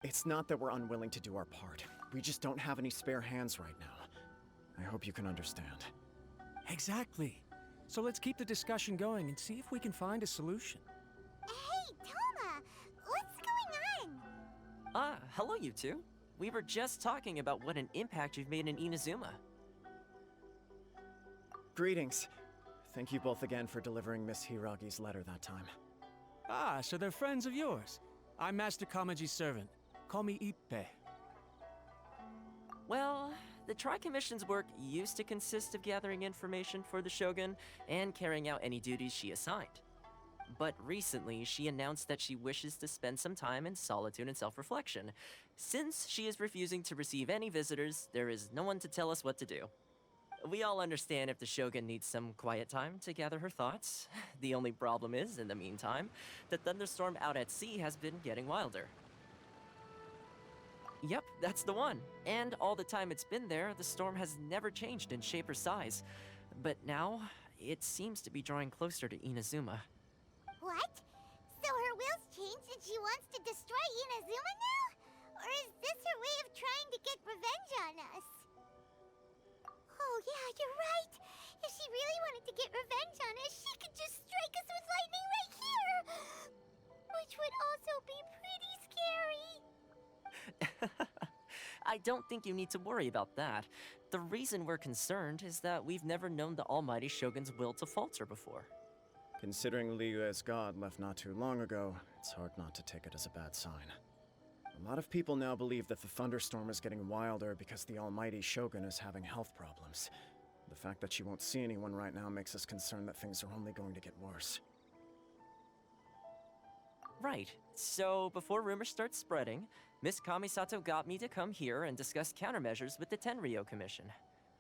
It's not that we're unwilling to do our part. We just don't have any spare hands right now. I hope you can understand. Exactly. So let's keep the discussion going and see if we can find a solution. Hey, Toma! What's going on? Ah, hello you two. We were just talking about what an impact you've made in Inazuma. Greetings. Thank you both again for delivering Miss Hiragi's letter that time. Ah, so they're friends of yours. I'm Master Kamaji's servant. Call me Ippe. Well, the Tri-Commission's work used to consist of gathering information for the Shogun and carrying out any duties she assigned. But recently, she announced that she wishes to spend some time in solitude and self-reflection. Since she is refusing to receive any visitors, there is no one to tell us what to do. We all understand if the Shogun needs some quiet time to gather her thoughts. The only problem is, in the meantime, the thunderstorm out at sea has been getting wilder. Yep, that's the one. And all the time it's been there, the storm has never changed in shape or size. But now, it seems to be drawing closer to Inazuma. What? So her will's changed and she wants to destroy Inazuma now? Or is this her way of trying to get revenge on us? Oh yeah, you're right. If she really wanted to get revenge on us, she could just strike us with lightning right here! Which would also be pretty scary. I don't think you need to worry about that. The reason we're concerned is that we've never known the Almighty Shogun's will to falter before. Considering Liyue's god left not too long ago, it's hard not to take it as a bad sign. A lot of people now believe that the thunderstorm is getting wilder because the Almighty Shogun is having health problems. The fact that she won't see anyone right now makes us concerned that things are only going to get worse. Right. So, before rumors start spreading, Miss Kamisato got me to come here and discuss countermeasures with the Tenryou Commission.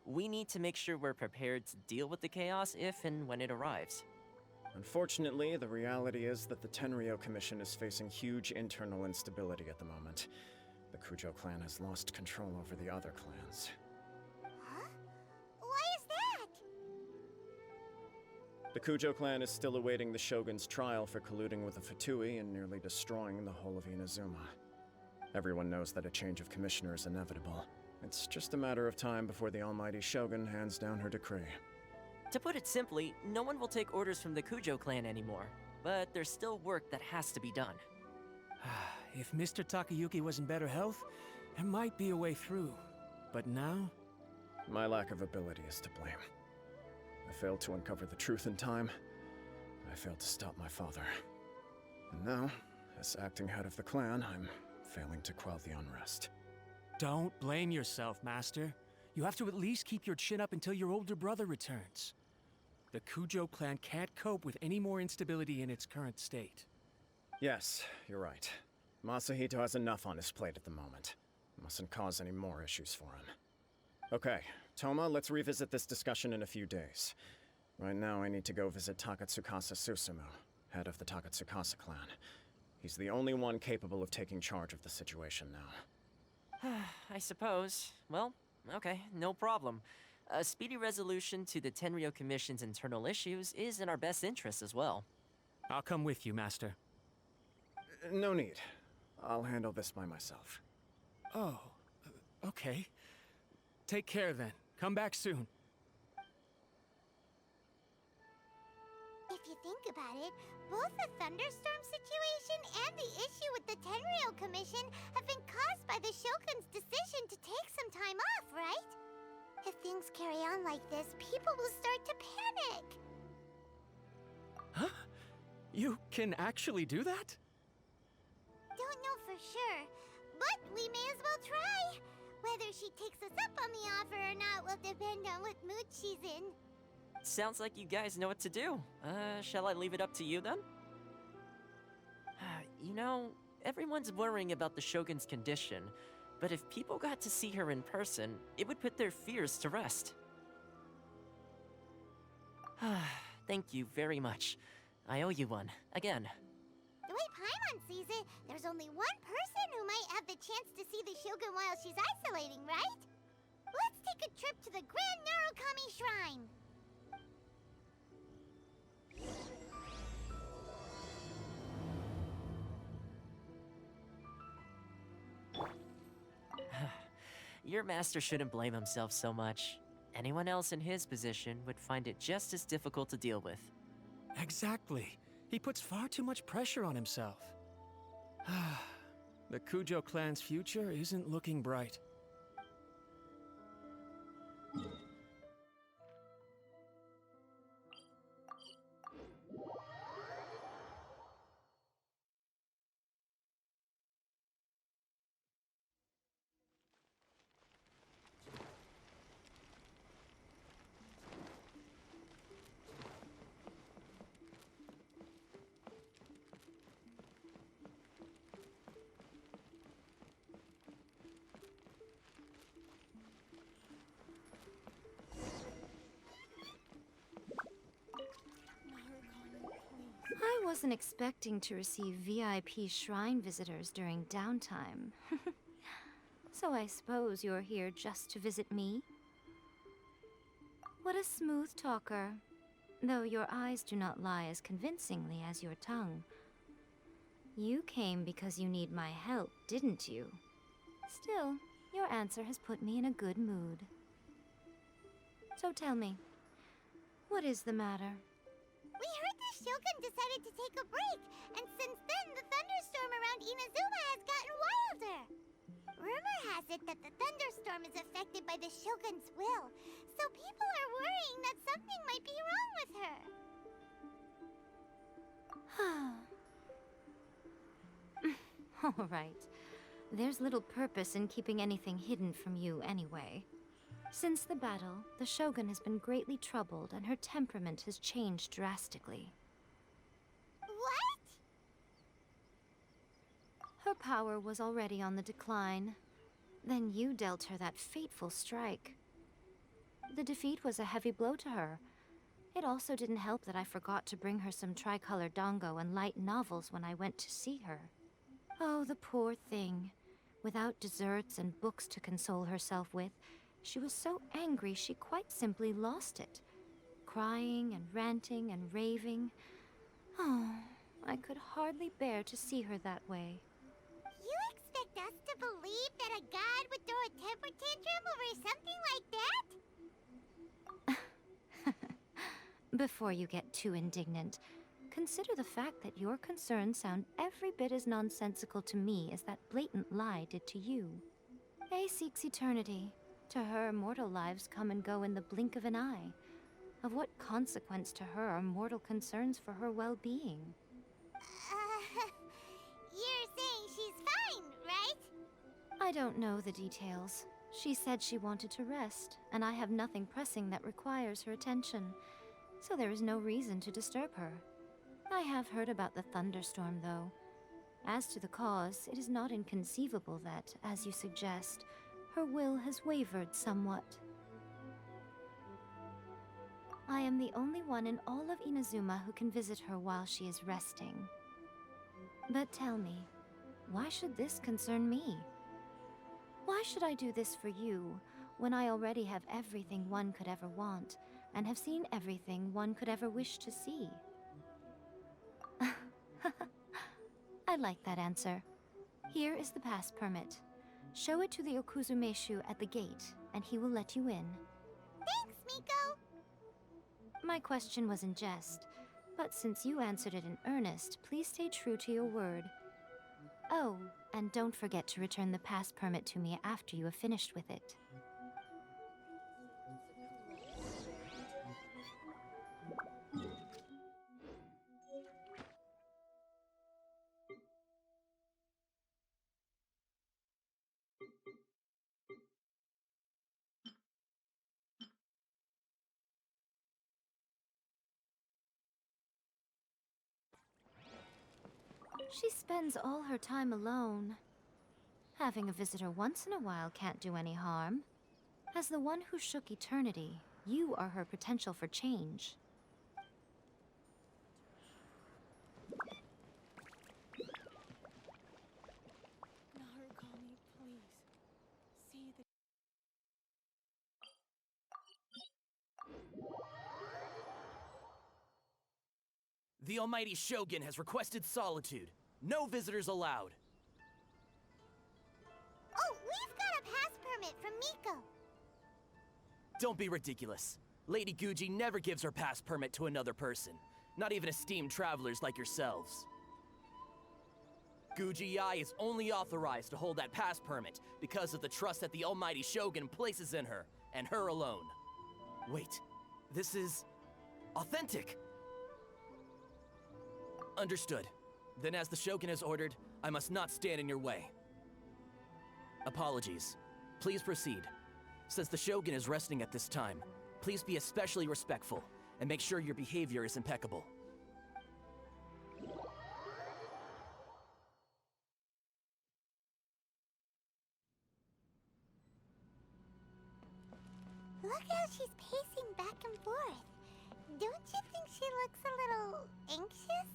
We need to make sure we're prepared to deal with the chaos if and when it arrives. Unfortunately, the reality is that the Tenryou Commission is facing huge internal instability at the moment. The Kujo clan has lost control over the other clans. Huh? Why is that? The Kujo clan is still awaiting the Shogun's trial for colluding with the Fatui and nearly destroying the whole of Inazuma. Everyone knows that a change of commissioner is inevitable. It's just a matter of time before the Almighty Shogun hands down her decree. To put it simply, no one will take orders from the Kujo clan anymore, but there's still work that has to be done. If Mr. Takayuki was in better health, there might be a way through. But now? My lack of ability is to blame. I failed to uncover the truth in time. I failed to stop my father. And now, as acting head of the clan, I'm failing to quell the unrest. Don't blame yourself, Master. You have to at least keep your chin up until your older brother returns. The Kujo clan can't cope with any more instability in its current state. Yes, you're right. Masahito has enough on his plate at the moment. Mustn't cause any more issues for him. Okay, Toma, let's revisit this discussion in a few days. Right now, I need to go visit Takatsukasa Susumu, head of the Takatsukasa clan. He's the only one capable of taking charge of the situation now. I suppose. Well, okay, no problem. A speedy resolution to the Tenryou Commission's internal issues is in our best interest as well. I'll come with you, Master. No need. I'll handle this by myself. Oh, okay. Take care then. Come back soon. If you think about it, both the thunderstorm situation and the issue with the Tenryou Commission have been caused by the Shogun's decision to take some time off, right? If things carry on like this, people will start to panic. Huh? You can actually do that? Don't know for sure, but we may as well try. Whether she takes us up on the offer or not will depend on what mood she's in. Sounds like you guys know what to do. Shall I leave it up to you then? You know, everyone's worrying about the Shogun's condition, but if people got to see her in person, it would put their fears to rest. Thank you very much. I owe you one, again. The way Paimon sees it, there's only one person who might have the chance to see the Shogun while she's isolating, right? Let's take a trip to the Grand Narukami Shrine. Your master shouldn't blame himself so much. Anyone else in his position would find it just as difficult to deal with. Exactly. He puts far too much pressure on himself. The Kujo clan's future isn't looking bright. I wasn't expecting to receive VIP shrine visitors during downtime. So I suppose you're here just to visit me? What a smooth talker. Though your eyes do not lie as convincingly as your tongue. You came because you need my help, didn't you? Still, your answer has put me in a good mood. So tell me, what is the matter? We heard the Shogun decided to take a break, and since then the thunderstorm around Inazuma has gotten wilder. Rumor has it that the thunderstorm is affected by the Shogun's will, so people are worrying that something might be wrong with her. All right. There's little purpose in keeping anything hidden from you anyway. Since the battle, the Shogun has been greatly troubled and her temperament has changed drastically. What? Her power was already on the decline. Then you dealt her that fateful strike. The defeat was a heavy blow to her. It also didn't help that I forgot to bring her some tricolor dango and light novels when I went to see her. Oh, the poor thing. Without desserts and books to console herself with, she was so angry she quite simply lost it. Crying and ranting and raving. Oh, I could hardly bear to see her that way. You expect us to believe that a god would throw a temper tantrum over something like that? Before you get too indignant, consider the fact that your concerns sound every bit as nonsensical to me as that blatant lie did to you. A seeks eternity. To her, mortal lives come and go in the blink of an eye. Of what consequence to her are mortal concerns for her well-being? You're saying she's fine, right? I don't know the details. She said she wanted to rest, and I have nothing pressing that requires her attention, so there is no reason to disturb her. I have heard about the thunderstorm, though. As to the cause, it is not inconceivable that, as you suggest, her will has wavered somewhat. I am the only one in all of Inazuma who can visit her while she is resting. But tell me, why should this concern me? Why should I do this for you, when I already have everything one could ever want, and have seen everything one could ever wish to see? I like that answer. Here is the pass permit. Show it to the Okuzumeshu at the gate, and he will let you in. Thanks, Miko! My question was in jest, but since you answered it in earnest, please stay true to your word. Oh, and don't forget to return the pass permit to me after you have finished with it. She spends all her time alone. Having a visitor once in a while can't do any harm. As the one who shook eternity, you are her potential for change. Narukami, please. See the... The Almighty Shogun has requested solitude. No visitors allowed. Oh, we've got a pass permit from Don't be ridiculous. Lady Guji never gives her pass permit to another person, not even esteemed travelers like yourselves. Guji Yai is only authorized to hold that pass permit because of the trust that the almighty Shogun places in her, and her alone. Wait, this is authentic. Understood. Then as the Shogun has ordered, I must not stand in your way. Apologies. Please proceed. Since the Shogun is resting at this time, please be especially respectful, and make sure your behavior is impeccable. Look how she's pacing back and forth. Don't you think she looks a little anxious?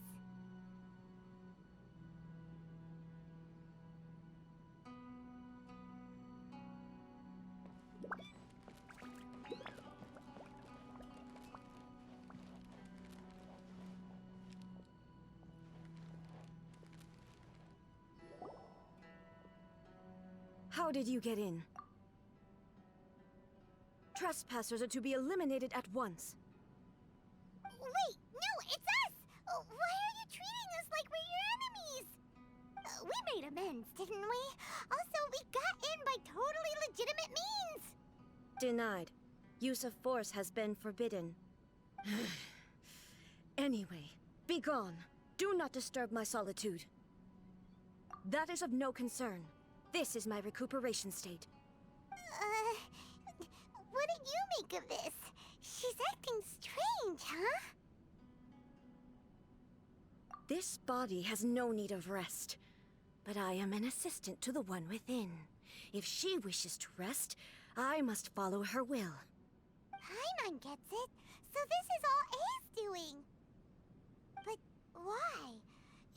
How did you get in? Trespassers are to be eliminated at once. Wait, no, it's us! Why are you treating us like we're your enemies? We made amends, didn't we? Also, we got in by totally legitimate means! Denied. Use of force has been forbidden. Anyway, be gone. Do not disturb my solitude. That is of no concern. This is my recuperation state. What do you make of this? She's acting strange, huh? This body has no need of rest, but I am an assistant to the one within. If she wishes to rest, I must follow her will. Paimon gets it, so this is all A's doing. But why?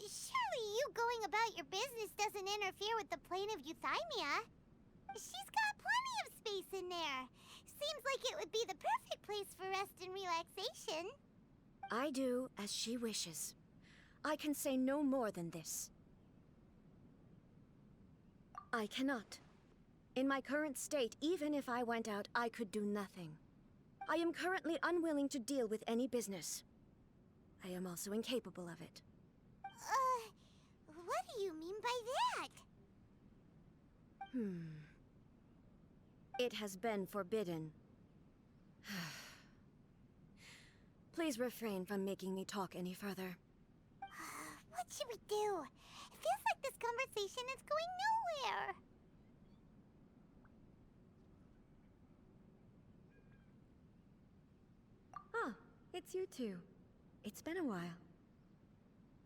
Surely you going about your business doesn't interfere with the plane of Euthymia. She's got plenty of space in there. Seems like it would be the perfect place for rest and relaxation. I do as she wishes. I can say no more than this. I cannot. In my current state, even if I went out, I could do nothing. I am currently unwilling to deal with any business. I am also incapable of it. What do you mean by that? It has been forbidden. Please refrain from making me talk any further. What should we do? It feels like this conversation is going nowhere. Ah, it's you two. It's been a while.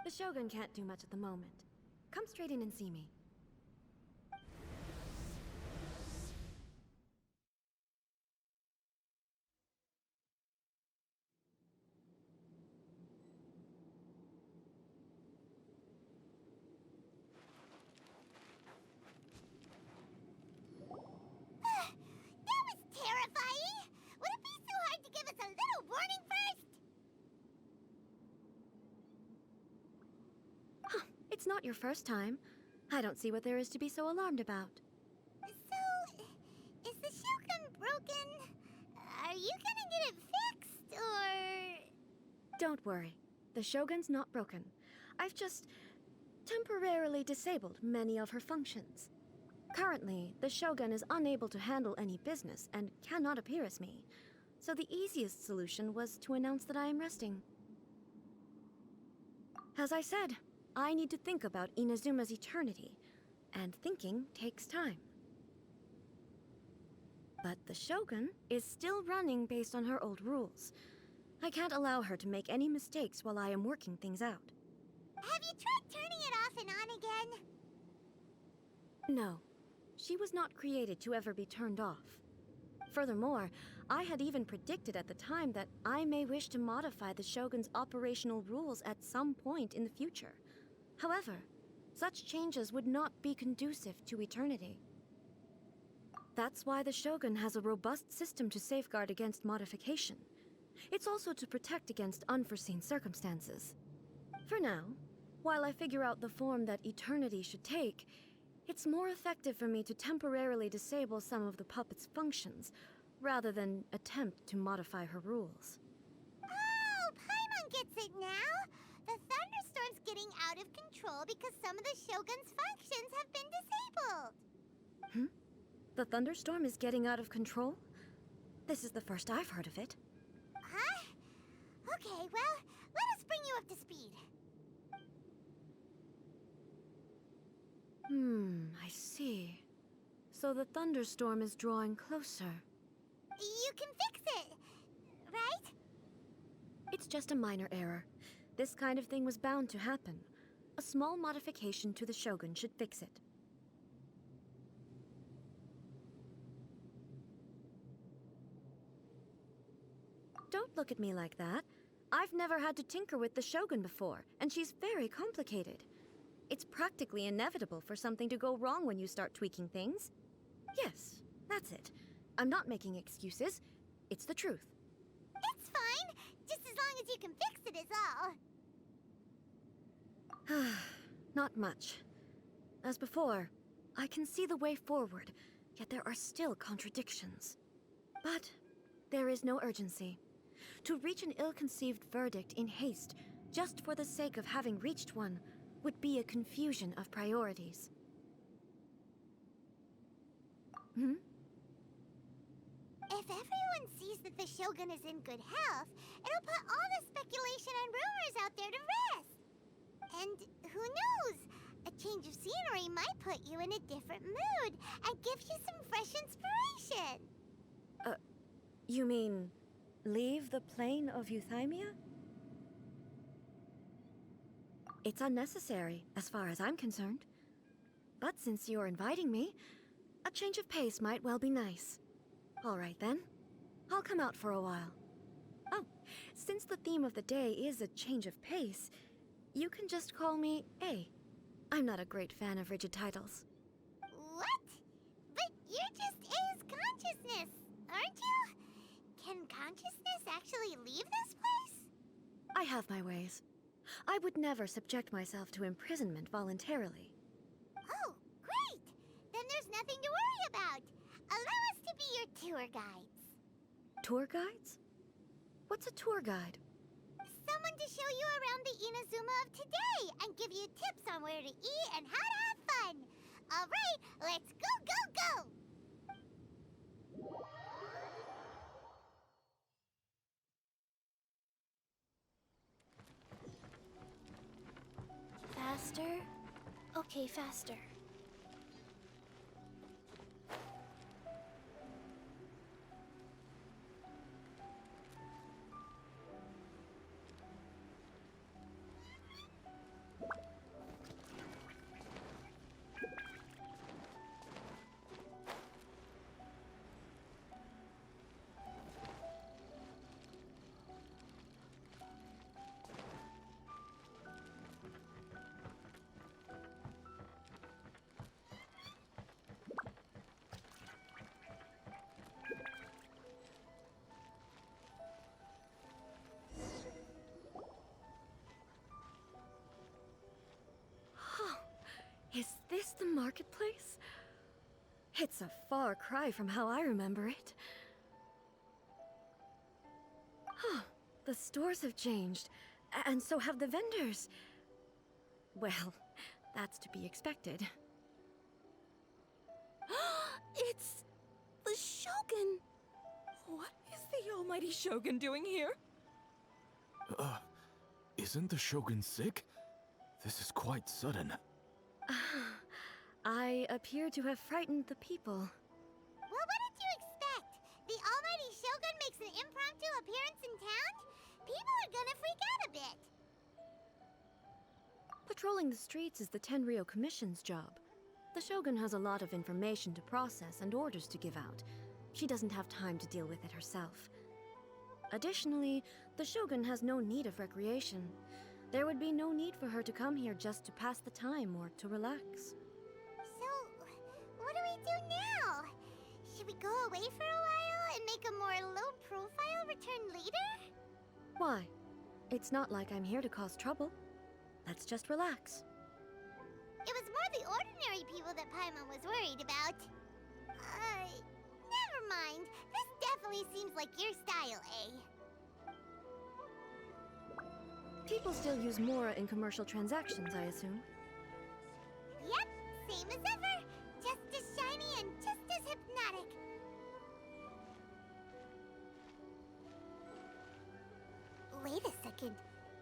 The Shogun can't do much at the moment. Come straight in and see me. That was terrifying! Would it be so hard to give us a little warning first? It's not your first time. I don't see what there is to be so alarmed about. So, is the Shogun broken? Are you gonna get it fixed, or...? Don't worry. The Shogun's not broken. I've just temporarily disabled many of her functions. Currently, the Shogun is unable to handle any business and cannot appear as me. So the easiest solution was to announce that I am resting. As I said, I need to think about Inazuma's eternity, and thinking takes time. But the Shogun is still running based on her old rules. I can't allow her to make any mistakes while I am working things out. Have you tried turning it off and on again? No, she was not created to ever be turned off. Furthermore, I had even predicted at the time that I may wish to modify the Shogun's operational rules at some point in the future. However, such changes would not be conducive to eternity. That's why the Shogun has a robust system to safeguard against modification. It's also to protect against unforeseen circumstances. For now, while I figure out the form that eternity should take, it's more effective for me to temporarily disable some of the puppet's functions, rather than attempt to modify her rules. Oh, Paimon gets it now! The thunderstorm's getting out of control because some of the Shogun's functions have been disabled. The thunderstorm is getting out of control? This is the first I've heard of it. Huh? Okay, well, let us bring you up to speed. I see. So the thunderstorm is drawing closer. You can fix it, right? It's just a minor error. This kind of thing was bound to happen. A small modification to the Shogun should fix it. Don't look at me like that. I've never had to tinker with the Shogun before, and she's very complicated. It's practically inevitable for something to go wrong when you start tweaking things. Yes, that's it. I'm not making excuses. It's the truth. It's fine, just as long as you can fix it is all. Not much. As before, I can see the way forward, yet there are still contradictions. But there is no urgency. To reach an ill-conceived verdict in haste, just for the sake of having reached one, would be a confusion of priorities. If everyone sees that the Shogun is in good health, it'll put all the speculation and rumors out there to rest. And who knows? A change of scenery might put you in a different mood and give you some fresh inspiration. You mean, leave the plane of euthymia? It's unnecessary, as far as I'm concerned. But since you're inviting me, a change of pace might well be nice. All right then. I'll come out for a while. Oh, since the theme of the day is a change of pace, you can just call me A. I'm not a great fan of rigid titles. What? But you're just A's consciousness, aren't you? Can consciousness actually leave this place? I have my ways. I would never subject myself to imprisonment voluntarily. Oh, great! Then there's nothing to worry about. Allow us to be your tour guides. Tour guides? What's a tour guide? Someone to show you around the Inazuma of today and give you tips on where to eat and how to have fun. All right, let's go, go, go! Faster? Okay, faster. Is this the marketplace? It's a far cry from how I remember it. The stores have changed, and so have the vendors. Well, that's to be expected. It's the Shogun! What is the almighty Shogun doing here? Isn't the Shogun sick? This is quite sudden. I appear to have frightened the people. Well, what did you expect? The almighty Shogun makes an impromptu appearance in town? People are gonna freak out a bit. Patrolling the streets is the Tenryou Commission's job. The Shogun has a lot of information to process and orders to give out. She doesn't have time to deal with it herself. Additionally, the Shogun has no need of recreation. There would be no need for her to come here just to pass the time or to relax. So, what do we do now? Should we go away for a while and make a more low-profile return later? Why? It's not like I'm here to cause trouble. Let's just relax. It was more the ordinary people that Paimon was worried about. Never mind. This definitely seems like your style, eh? People still use Mora in commercial transactions, I assume. Yep, same as ever. Just as shiny and just as hypnotic. Wait a second.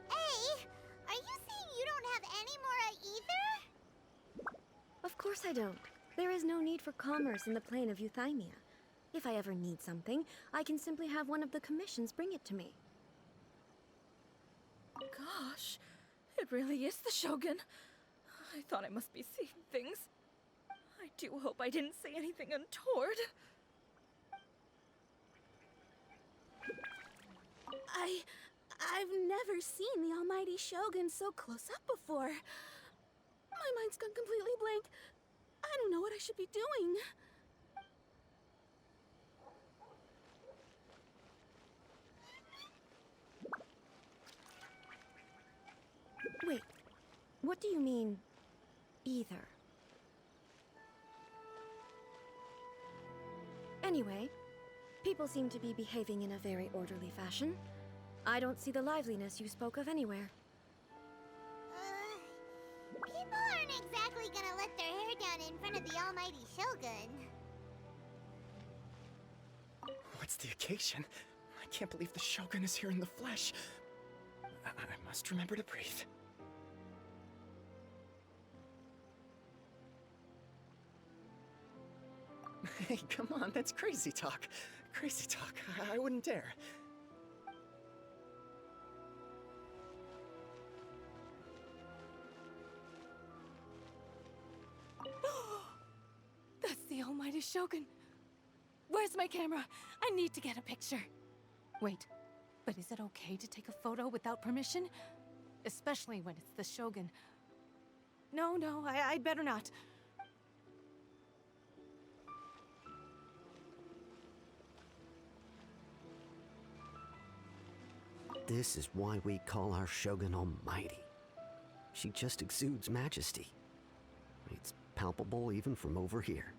Hey, are you saying you don't have any Mora either? Of course I don't. There is no need for commerce in the plane of Euthymia. If I ever need something, I can simply have one of the commissions bring it to me. Gosh, it really is the Shogun. I thought I must be seeing things. I do hope I didn't say anything untoward. I've never seen the almighty Shogun so close up before. My mind's gone completely blank. I don't know what I should be doing. Wait, what do you mean, either? Anyway, people seem to be behaving in a very orderly fashion. I don't see the liveliness you spoke of anywhere. People aren't exactly gonna let their hair down in front of the almighty Shogun. What's the occasion? I can't believe the Shogun is here in the flesh. I must remember to breathe. Hey, come on, that's crazy talk. Crazy talk. I wouldn't dare. That's the almighty Shogun. Where's my camera? I need to get a picture. Wait, but is it okay to take a photo without permission? Especially when it's the Shogun. No, I'd better not. This is why we call our Shogun Almighty. She just exudes majesty. It's palpable even from over here.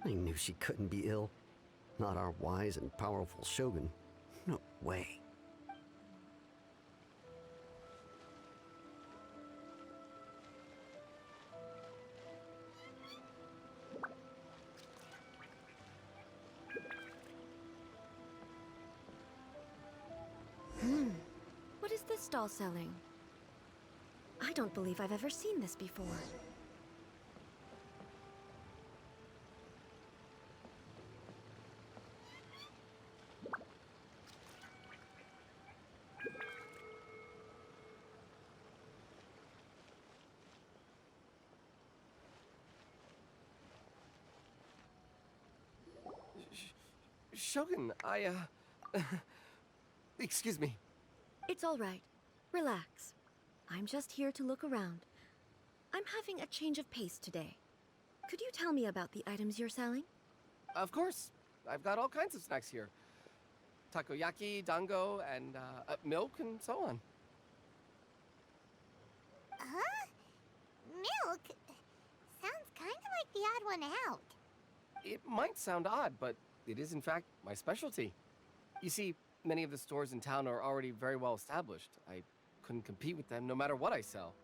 I knew she couldn't be ill. Not our wise and powerful Shogun. No way. What is this stall selling? I don't believe I've ever seen this before. Shogun, excuse me. It's all right. Relax. I'm just here to look around. I'm having a change of pace today. Could you tell me about the items you're selling? Of course. I've got all kinds of snacks here. Takoyaki, dango, and milk, and so on. Huh? Milk? Sounds kind of like the odd one out. It might sound odd, but it is in fact my specialty. You see, many of the stores in town are already very well established. I couldn't compete with them no matter what I sell.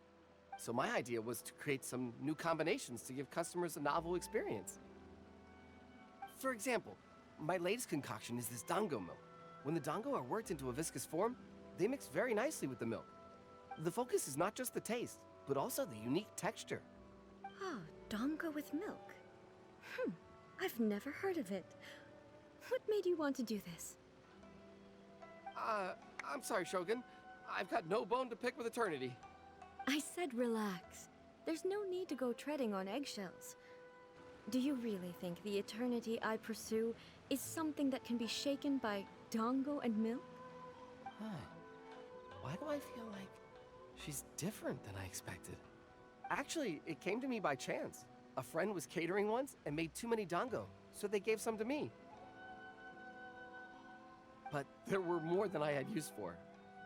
So my idea was to create some new combinations to give customers a novel experience. For example, my latest concoction is this dango milk. When the dango are worked into a viscous form, they mix very nicely with the milk. The focus is not just the taste, but also the unique texture. Oh, dango with milk. I've never heard of it. What made you want to do this? I'm sorry, Shogun. I've got no bone to pick with eternity. I said relax. There's no need to go treading on eggshells. Do you really think the eternity I pursue is something that can be shaken by dango and milk? Huh. Why do I feel like she's different than I expected? Actually, it came to me by chance. A friend was catering once and made too many dango, so they gave some to me. But there were more than I had use for.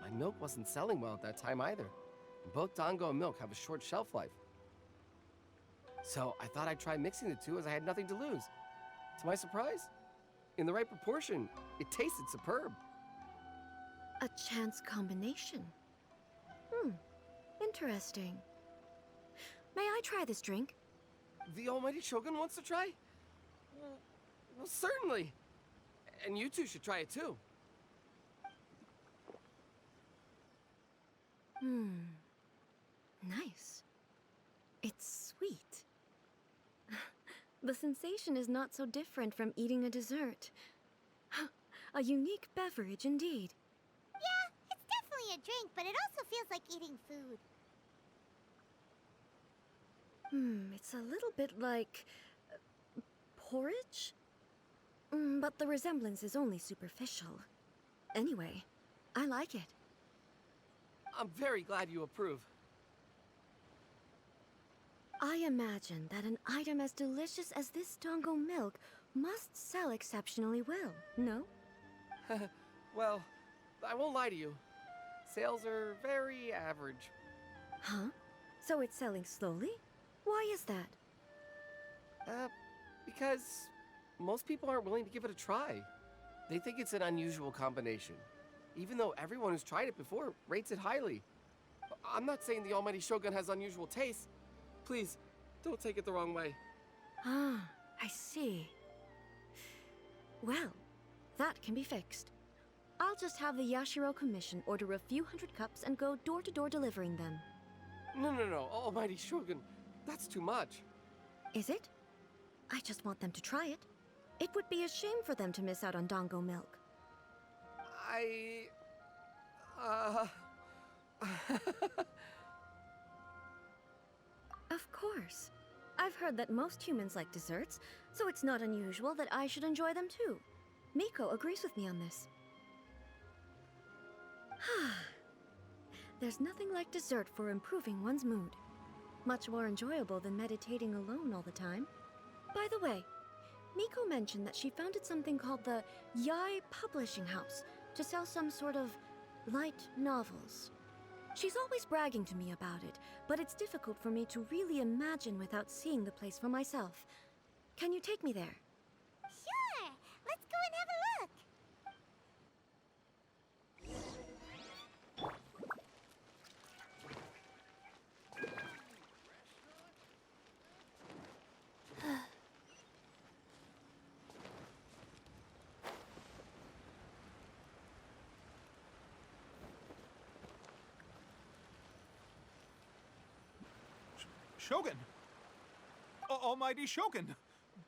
My milk wasn't selling well at that time either. Both dango and milk have a short shelf life. So I thought I'd try mixing the two as I had nothing to lose. To my surprise, In the right proportion, it tasted superb. A chance combination. Hmm, interesting. May I try this drink? The Almighty Shogun wants to try? Well, certainly. And you two should try it too. Nice. It's sweet. The sensation is not so different from eating a dessert. A unique beverage indeed. Yeah, it's definitely a drink, but it also feels like eating food. It's a little bit like porridge? But the resemblance is only superficial. Anyway, I like it. I'm very glad you approve. I imagine that an item as delicious as this Dango milk must sell exceptionally well, no? Well, I won't lie to you. Sales are very average. Huh? So it's selling slowly? Why is that? Because most people aren't willing to give it a try. They think it's an unusual combination, even though everyone who's tried it before rates it highly. I'm not saying the Almighty Shogun has unusual taste. Please, don't take it the wrong way. Ah, I see. Well, that can be fixed. I'll just have the Yashiro Commission order a few hundred cups and go door-to-door delivering them. No, Almighty Shogun, that's too much. Is it? I just want them to try it. It would be a shame for them to miss out on Dango milk. Of course. I've heard that most humans like desserts, so it's not unusual that I should enjoy them too. Miko agrees with me on this. There's nothing like dessert for improving one's mood. Much more enjoyable than meditating alone all the time. By the way, Miko mentioned that she founded something called the Yai Publishing House to sell some sort of light novels. She's always bragging to me about it, but it's difficult for me to really imagine without seeing the place for myself. Can you take me there? Sure! Let's go and have a look! Shogun! Almighty Shogun!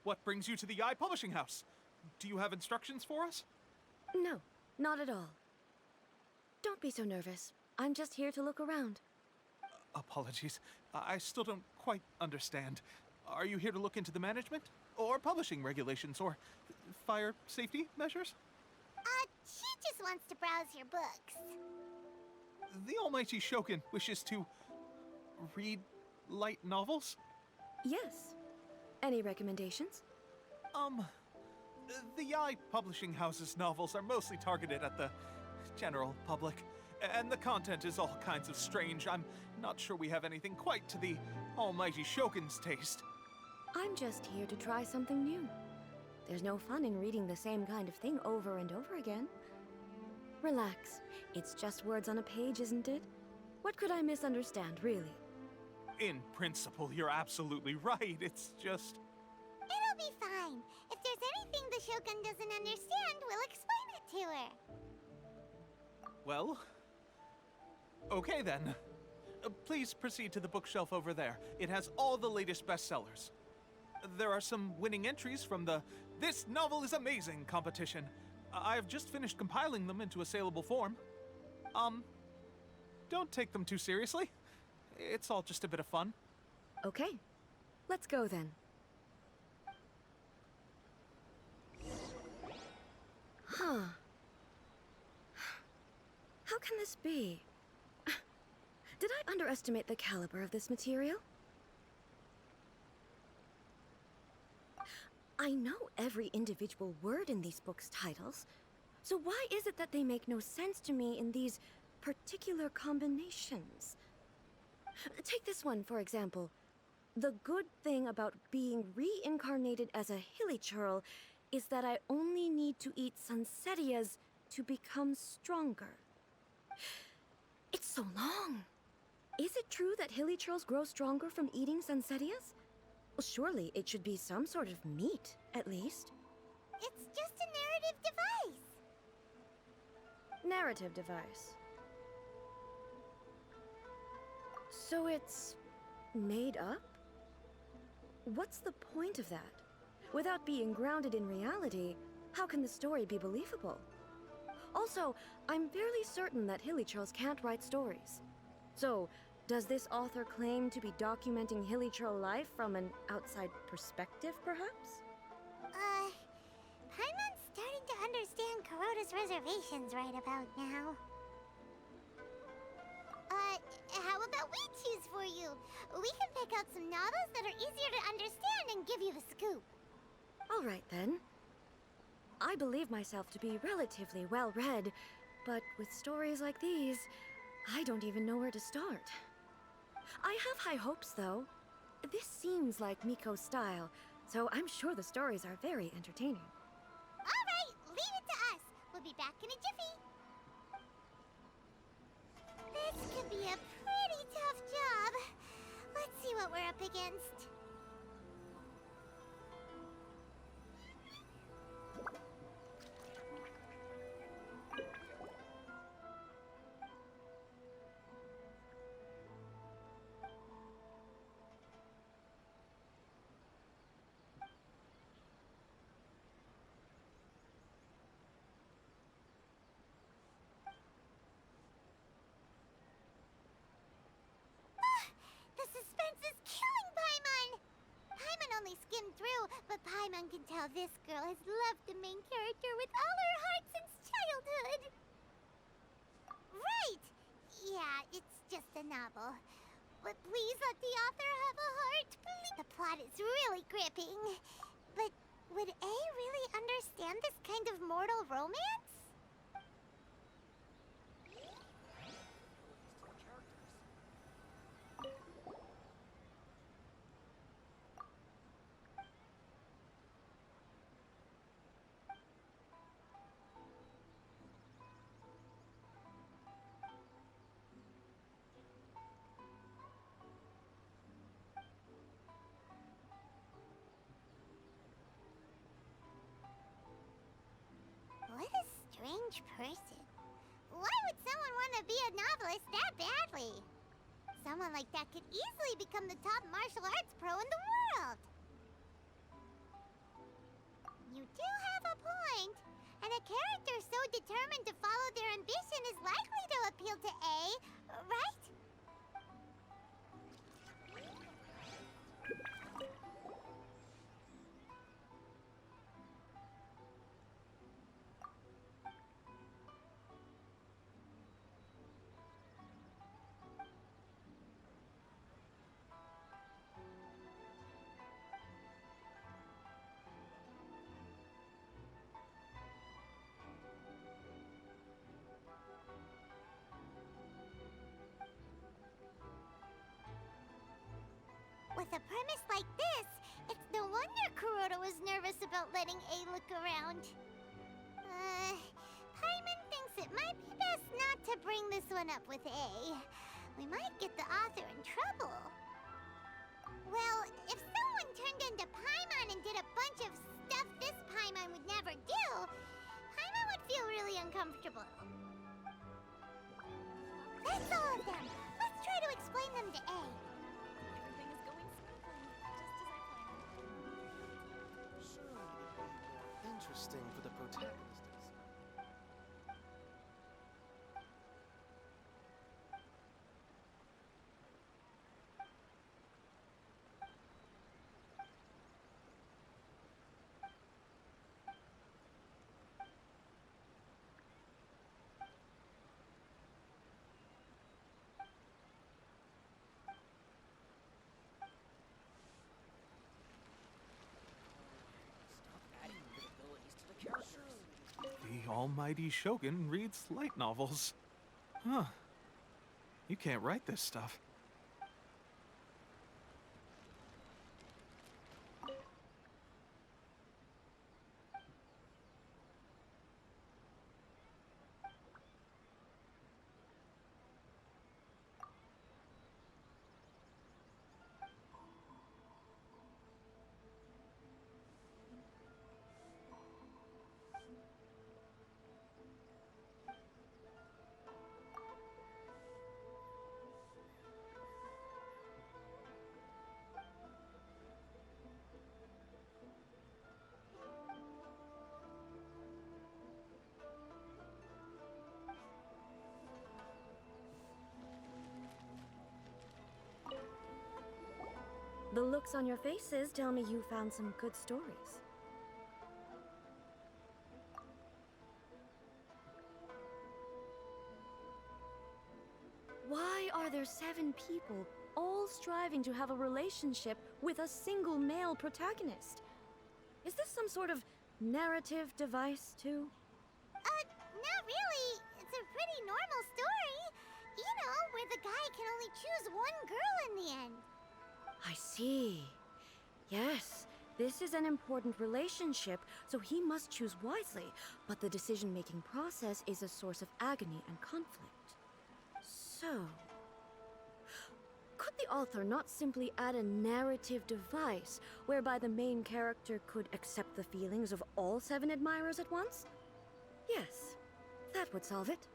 What brings you to the Yai Publishing House? Do you have instructions for us? No, not at all. Don't be so nervous. I'm just here to look around. Apologies. I still don't quite understand. Are you here to look into the management? Or publishing regulations? Or fire safety measures? She just wants to browse your books. The Almighty Shogun wishes to read light novels? Yes. Any recommendations? The Yai Publishing House's novels are mostly targeted at the general public, and the content is all kinds of strange. I'm not sure we have anything quite to the Almighty Shogun's taste. I'm just here to try something new. There's no fun in reading the same kind of thing over and over again. Relax. It's just words on a page, isn't it? What could I misunderstand, really? In principle, you're absolutely right. It's just... It'll be fine. If there's anything the Shogun doesn't understand, we'll explain it to her. Well... okay then. Please proceed to the bookshelf over there. It has all the latest bestsellers. There are some winning entries from the This Novel is Amazing competition. I've just finished compiling them into a saleable form. Don't take them too seriously. It's all just a bit of fun. Okay. Let's go then. Huh. How can this be? Did I underestimate the caliber of this material? I know every individual word in these books' titles, so why is it that they make no sense to me in these particular combinations? Take this one, for example. The good thing about being reincarnated as a hilly churl is that I only need to eat Sunsetias to become stronger. It's so long. Is it true that hilichurls grow stronger from eating Sunsetias? Well, surely it should be some sort of meat, at least. It's just a narrative device. Narrative device. So it's made up? What's the point of that? Without being grounded in reality, how can the story be believable? Also, I'm fairly certain that hilichurls can't write stories. So, does this author claim to be documenting hilichurl life from an outside perspective, perhaps? Paimon's starting to understand Kuroda's reservations right about now. How about we choose for you? We can pick out some novels that are easier to understand and give you the scoop. All right, then. I believe myself to be relatively well-read, but with stories like these, I don't even know where to start. I have high hopes, though. This seems like Miko's style, so I'm sure the stories are very entertaining. All right, leave it to us. We'll be back in a jiffy. This could be a pretty tough job. Let's see what we're up against. The suspense is killing Paimon! Paimon only skimmed through, but Paimon can tell this girl has loved the main character with all her heart since childhood. Right! Yeah, it's just a novel. But please let the author have a heart, please. The plot is really gripping. But would A really understand this kind of mortal romance? What a strange person. Why would someone want to be a novelist that badly? Someone like that could easily become the top martial arts pro in the world. You do have a point. And a character so determined to follow their ambition is likely to appeal to A, right? With a premise like this, it's no wonder Kuroda was nervous about letting A look around. Paimon thinks it might be best not to bring this one up with A. We might get the author in trouble. Well, if someone turned into Paimon and did a bunch of stuff this Paimon would never do, Paimon would feel really uncomfortable. That's all of them. Let's try to explain them to A. Everything is going smoothly, just as I planned. Surely it would be more interesting for the protagonist. The almighty Shogun reads light novels. Huh. You can't write this stuff. looks on your faces tell me you found some good stories. Why are there 7 people all striving to have a relationship with a single male protagonist? Is this some sort of narrative device, too? Not really. It's a pretty normal story. You know, where the guy can only choose one girl in the end. I see. Yes, this is an important relationship, so he must choose wisely, but the decision-making process is a source of agony and conflict. So, could the author not simply add a narrative device whereby the main character could accept the feelings of all 7 admirers at once? Yes, that would solve it.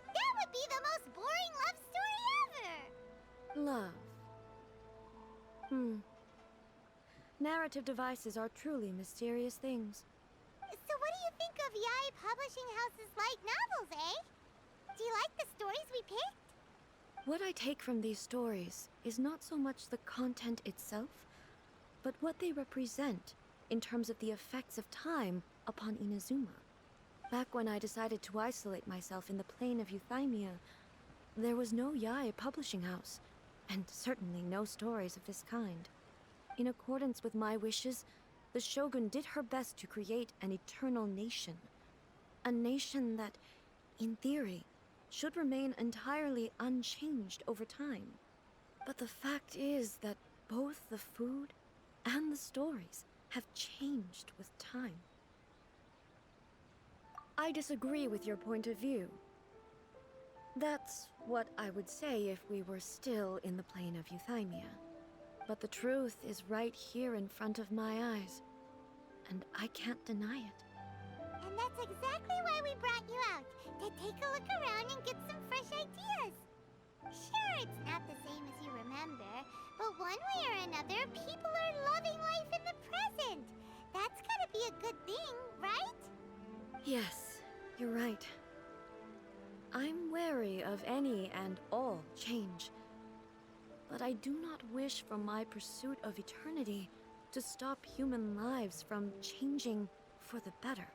That would be the most boring love story ever! Love. Narrative devices are truly mysterious things. So what do you think of Yae Publishing House's light novels, eh? Do you like the stories we picked? What I take from these stories is not so much the content itself, but what they represent in terms of the effects of time upon Inazuma. Back when I decided to isolate myself in the plane of Euthymia, there was no Yae Publishing House, and certainly no stories of this kind. In accordance with my wishes, the Shogun did her best to create an eternal nation. A nation that, in theory, should remain entirely unchanged over time. But the fact is that both the food and the stories have changed with time. I disagree with your point of view. That's what I would say if we were still in the plane of Euthymia. But the truth is right here in front of my eyes, and I can't deny it. And that's exactly why we brought you out, to take a look around and get some fresh ideas. Sure, it's not the same as you remember, but one way or another, people are loving life in the present. That's gotta be a good thing, right? Yes, you're right. I'm wary of any and all change. But I do not wish for my pursuit of eternity to stop human lives from changing for the better.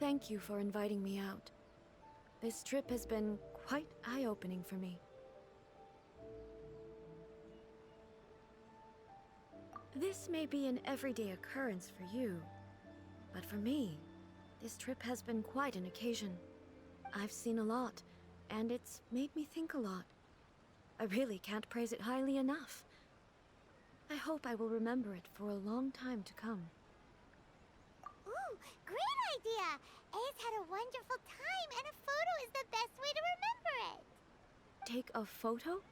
Thank you for inviting me out. This trip has been quite eye-opening for me. This may be an everyday occurrence for you, but for me, this trip has been quite an occasion. I've seen a lot, and it's made me think a lot. I really can't praise it highly enough. I hope I will remember it for a long time to come. Ooh, great idea! A's had a wonderful time, and a photo is the best way to remember it. Take a photo?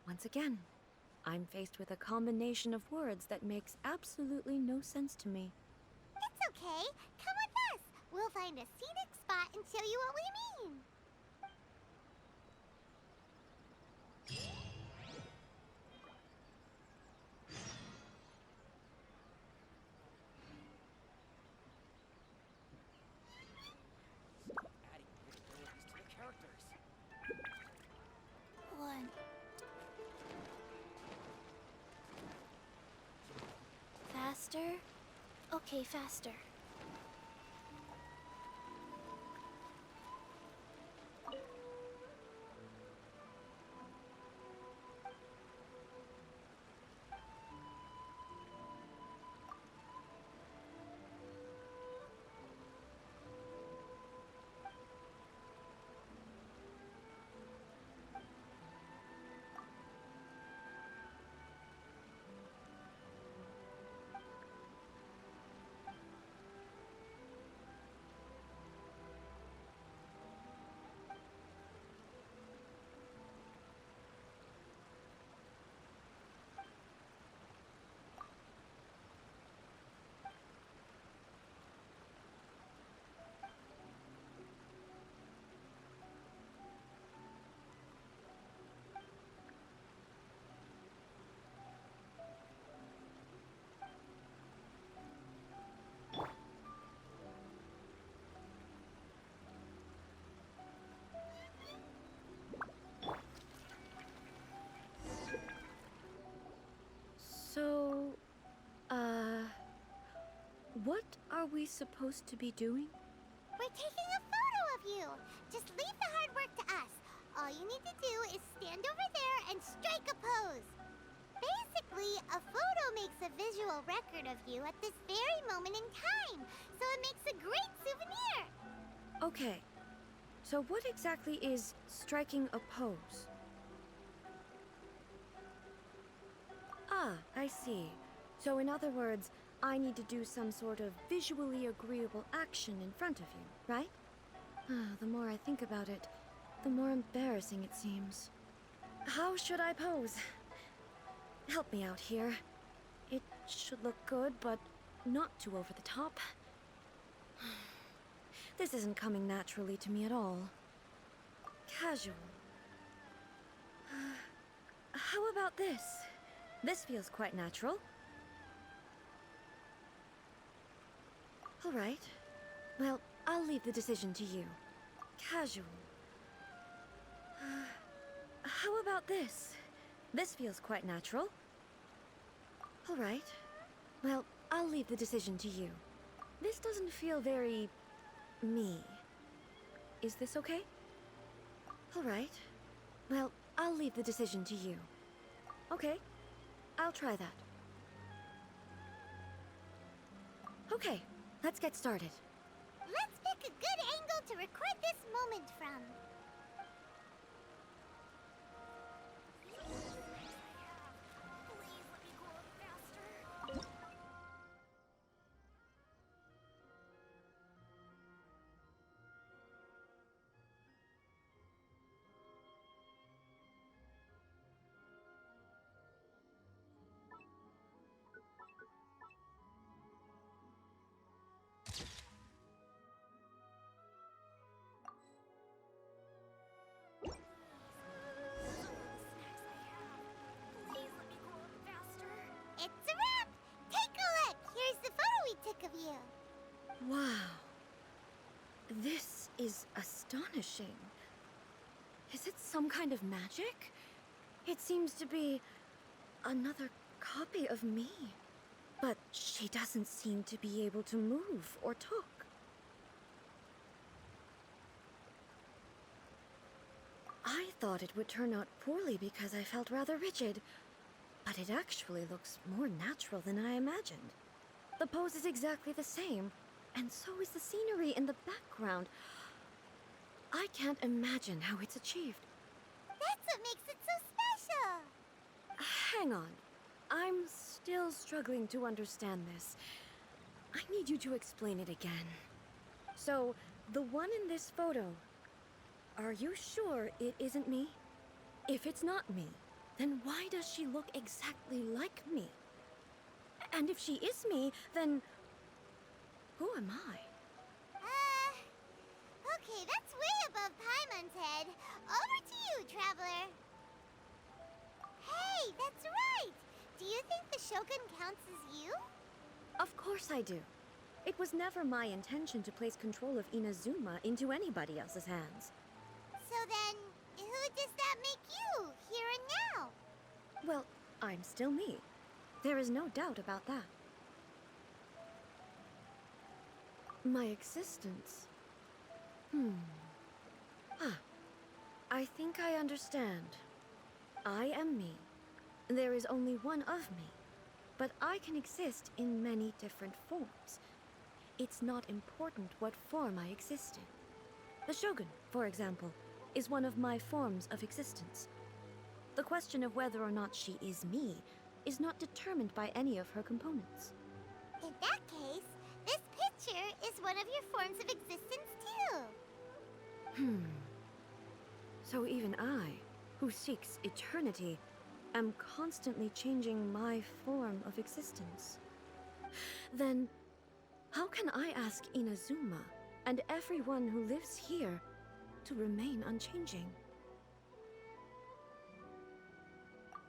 Once again, I'm faced with a combination of words that makes absolutely no sense to me. It's okay. Come with us. We'll find a scenic spot and show you what we mean. One. Faster? Okay, faster. What are we supposed to be doing? We're taking a photo of you. Just leave the hard work to us. All you need to do is stand over there and strike a pose. Basically, a photo makes a visual record of you at this very moment in time, so it makes a great souvenir. Okay, so what exactly is striking a pose? Ah, I see. So in other words, I need to do some sort of visually agreeable action in front of you, right? The more I think about it, the more embarrassing it seems. How should I pose? Help me out here. It should look good, but not too over the top. This isn't coming naturally to me at all. Casual. How about this? This feels quite natural. All right. Well, I'll leave the decision to you. Casual. How about this? This feels quite natural. All right. Well, I'll leave the decision to you. This doesn't feel very... me. Is this okay? All right. Well, I'll leave the decision to you. Okay. I'll try that. Okay, let's get started. Let's pick a good angle to record this moment from. It's a wrap! Take a look! Here's the photo we took of you. Wow. This is astonishing. Is it some kind of magic? It seems to be another copy of me. But she doesn't seem to be able to move or talk. I thought it would turn out poorly because I felt rather rigid. But it actually looks more natural than I imagined. The pose is exactly the same, and so is the scenery in the background. I can't imagine how it's achieved. That's what makes it so special. Hang on. I'm still struggling to understand this. I need you to explain it again. So, the one in this photo, are you sure it isn't me? If it's not me, then why does she look exactly like me? And if she is me, then who am I? Okay, that's way above Paimon's head. Over to you, Traveler. Hey, that's right! Do you think the Shogun counts as you? Of course I do. It was never my intention to place control of Inazuma into anybody else's hands. So then, who does that make you, here and now? Well, I'm still me. There is no doubt about that. My existence. I think I understand. I am me. There is only one of me. But I can exist in many different forms. It's not important what form I exist in. The Shogun, for example, is one of my forms of existence. The question of whether or not she is me is not determined by any of her components. In that case, this picture is one of your forms of existence too. So even I, who seeks eternity, am constantly changing my form of existence. Then, how can I ask Inazuma and everyone who lives here to remain unchanging?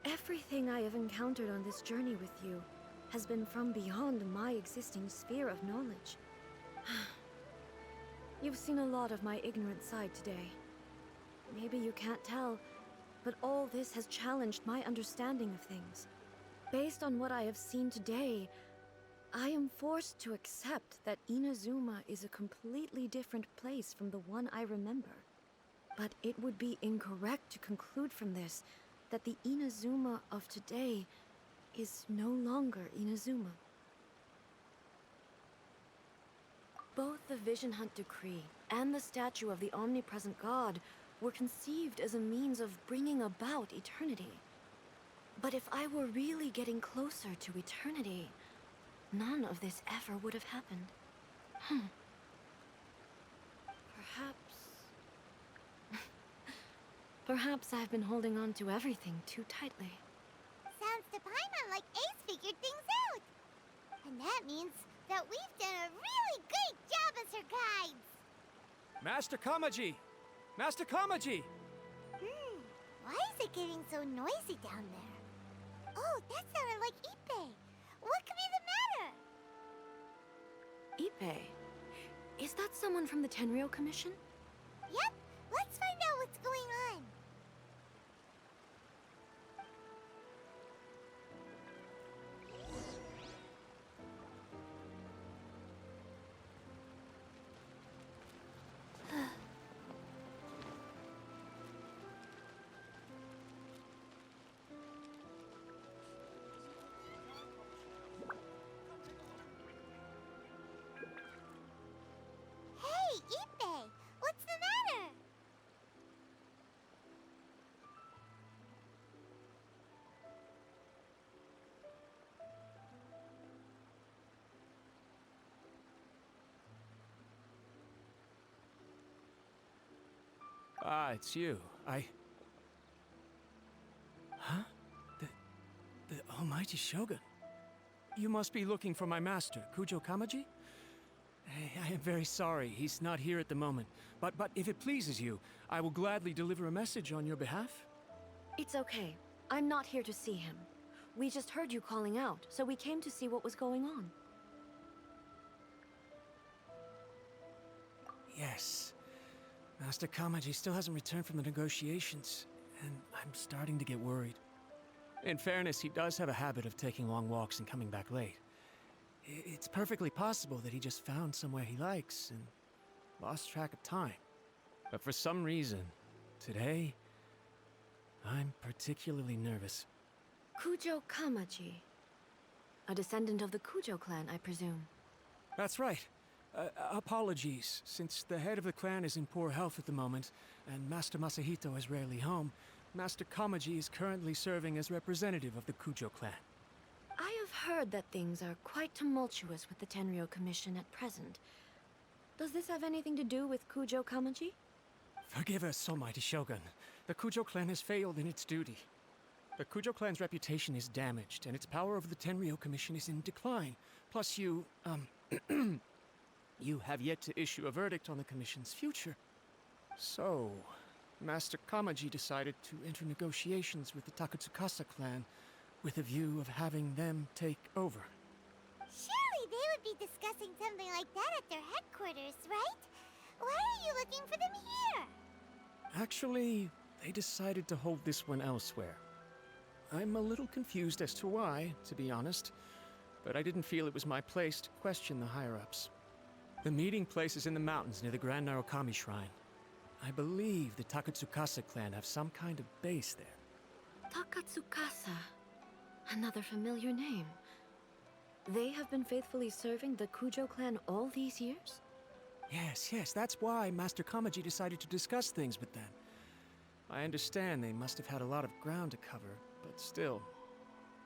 Everything I have encountered on this journey with you has been from beyond my existing sphere of knowledge. You've seen a lot of my ignorant side today. Maybe you can't tell, but all this has challenged my understanding of things. Based on what I have seen today, I am forced to accept that Inazuma is a completely different place from the one I remember. But it would be incorrect to conclude from this that the Inazuma of today is no longer Inazuma. Both the Vision Hunt Decree and the statue of the omnipresent god were conceived as a means of bringing about eternity. But if I were really getting closer to eternity, none of this ever would have happened. Perhaps I've been holding on to everything too tightly. Sounds to Paimon like Ace figured things out. And that means that we've done a really great job as her guides. Master Kamaji! Master Kamaji! Why is it getting so noisy down there? Oh, that sounded like Ippei. What could be the matter? Ippei? Is that someone from the Tenryou Commission? Yep, let's find out what's going on. Hey, Ippei, what's the matter? Ah, it's you. Huh? The Almighty Shogun? You must be looking for my master, Kujo Kamaji? I am very sorry, he's not here at the moment. But if it pleases you, I will gladly deliver a message on your behalf. It's okay. I'm not here to see him. We just heard you calling out, so we came to see what was going on. Yes. Master Kamaji still hasn't returned from the negotiations, and I'm starting to get worried. In fairness, he does have a habit of taking long walks and coming back late. It's perfectly possible that he just found somewhere he likes and lost track of time. But for some reason, today, I'm particularly nervous. Kujo Kamaji. A descendant of the Kujo clan, I presume. That's right. Apologies, since the head of the clan is in poor health at the moment, and Master Masahito is rarely home, Master Kamaji is currently serving as representative of the Kujo clan. I have heard that things are quite tumultuous with the Tenryou Commission at present. Does this have anything to do with Kujo Kamaji? Forgive us, Almighty Shogun. The Kujo clan has failed in its duty. The Kujo clan's reputation is damaged, and its power over the Tenryou Commission is in decline. Plus you have yet to issue a verdict on the Commission's future. So, Master Kamaji decided to enter negotiations with the Takatsukasa clan with a view of having them take over. Surely they would be discussing something like that at their headquarters, right? Why are you looking for them here? Actually, they decided to hold this one elsewhere. I'm a little confused as to why, to be honest, but I didn't feel it was my place to question the higher-ups. The meeting place is in the mountains near the Grand Narukami Shrine. I believe the Takatsukasa clan have some kind of base there. Takatsukasa. Another familiar name. They have been faithfully serving the Kujo clan all these years? Yes, that's why Master Kamaji decided to discuss things with them. I understand they must have had a lot of ground to cover, but still,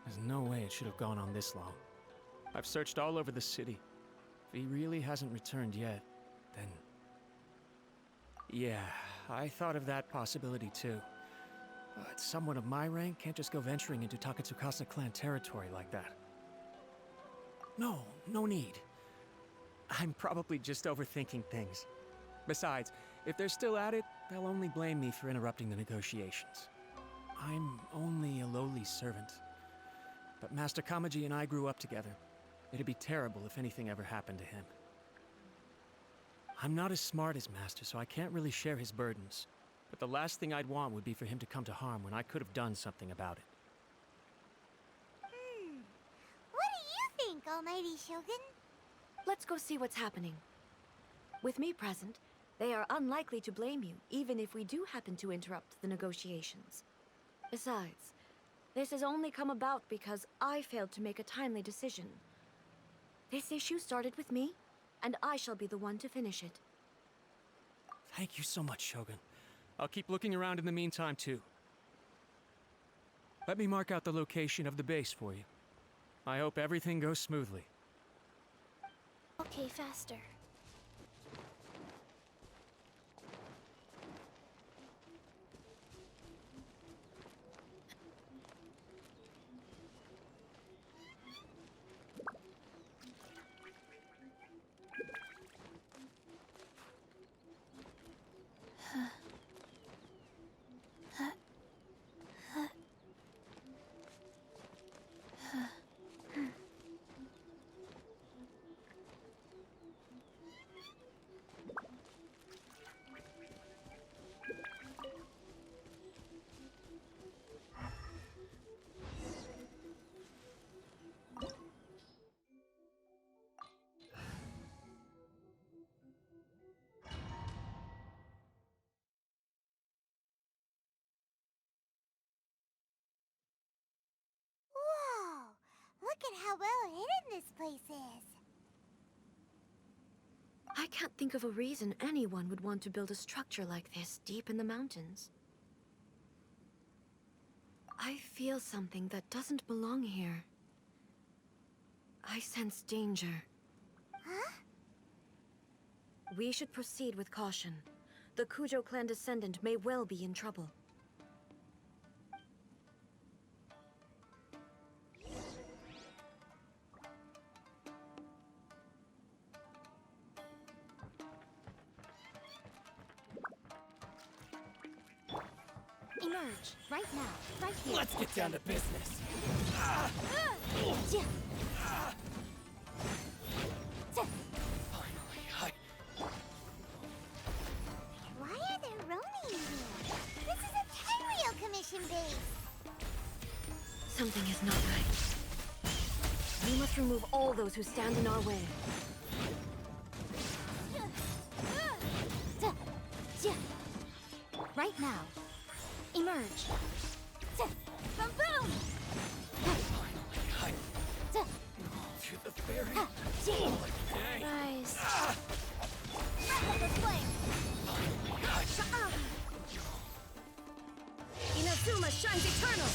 there's no way it should have gone on this long. I've searched all over the city. If he really hasn't returned yet, then... Yeah, I thought of that possibility too. But someone of my rank can't just go venturing into Takatsukasa clan territory like that. No need. I'm probably just overthinking things. Besides, if they're still at it, they'll only blame me for interrupting the negotiations. I'm only a lowly servant. But Master Kamaji and I grew up together. It'd be terrible if anything ever happened to him. I'm not as smart as Master, so I can't really share his burdens. But the last thing I'd want would be for him to come to harm when I could have done something about it. What do you think, Almighty Shogun? Let's go see what's happening. With me present, they are unlikely to blame you, even if we do happen to interrupt the negotiations. Besides, this has only come about because I failed to make a timely decision. This issue started with me, and I shall be the one to finish it. Thank you so much, Shogun. I'll keep looking around in the meantime, too. Let me mark out the location of the base for you. I hope everything goes smoothly. Okay, faster. Whoa! Look at how well hidden this place is. I can't think of a reason anyone would want to build a structure like this deep in the mountains. I feel something that doesn't belong here. I sense danger. Huh? We should proceed with caution. The Kujo clan descendant may well be in trouble. Emerge, right now, right here. Let's get down to business. Finally, Why are there Ronin here? This is a Tenryou Commission base. Something is not right. We must remove all those who stand in our way. Right now. Emerge. Boom boom! to the ferry. Rise. The flame. Inazuma shines eternal!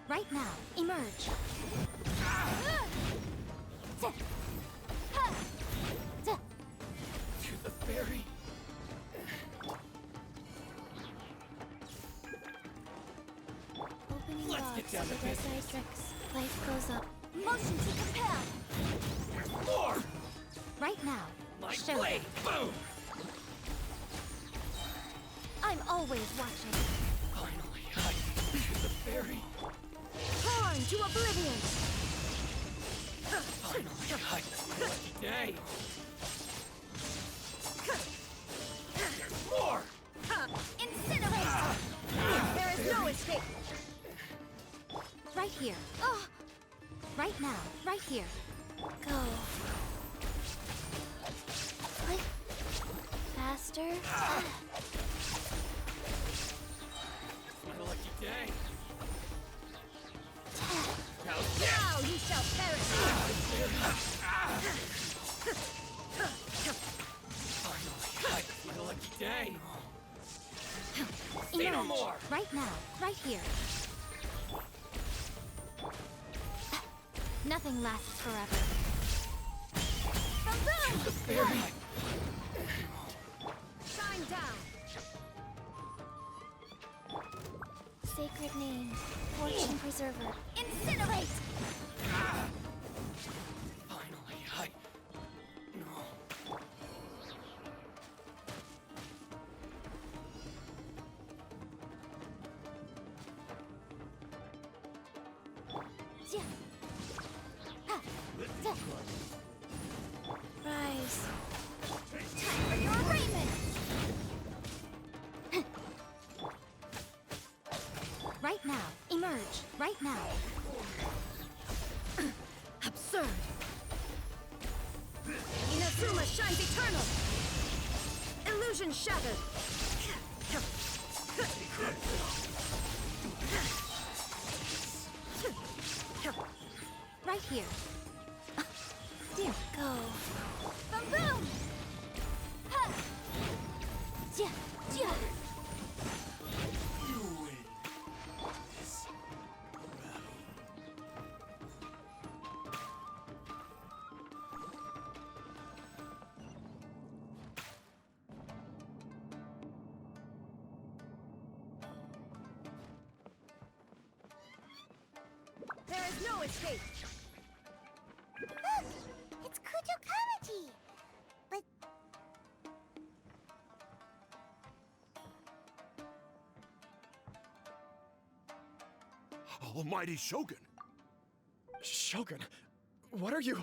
Right now. Emerge. To the ferry. Opening Let's box get down to with business. Imperatrix. Life goes up. Motion to compel. More! Right now. My Show blade! them. Boom! I'm always watching. Finally, to the ferry. Torn to oblivion! Finally, lucky day. There's more! Incinerate! There is no escape! Right here. Right now. Right here. Go. Click. Faster. My lucky day. Now you shall perish! Finally, my lucky day. Say no Emerge. more. Right now. Right here. Nothing lasts forever. To the ferry. Shine down! Sacred name. Fortune preserver. Incinerate! Finally, no. Rise. Time for your arraignment! Right now. Emerge. Right now. Absurd! Inazuma shines eternal! Illusion shattered! Right here. Dear, go. Boom boom! Ha! Ja, ja. There is no escape! Look! It's Kujo Kamaji! But Almighty Shogun! Shogun, what are you?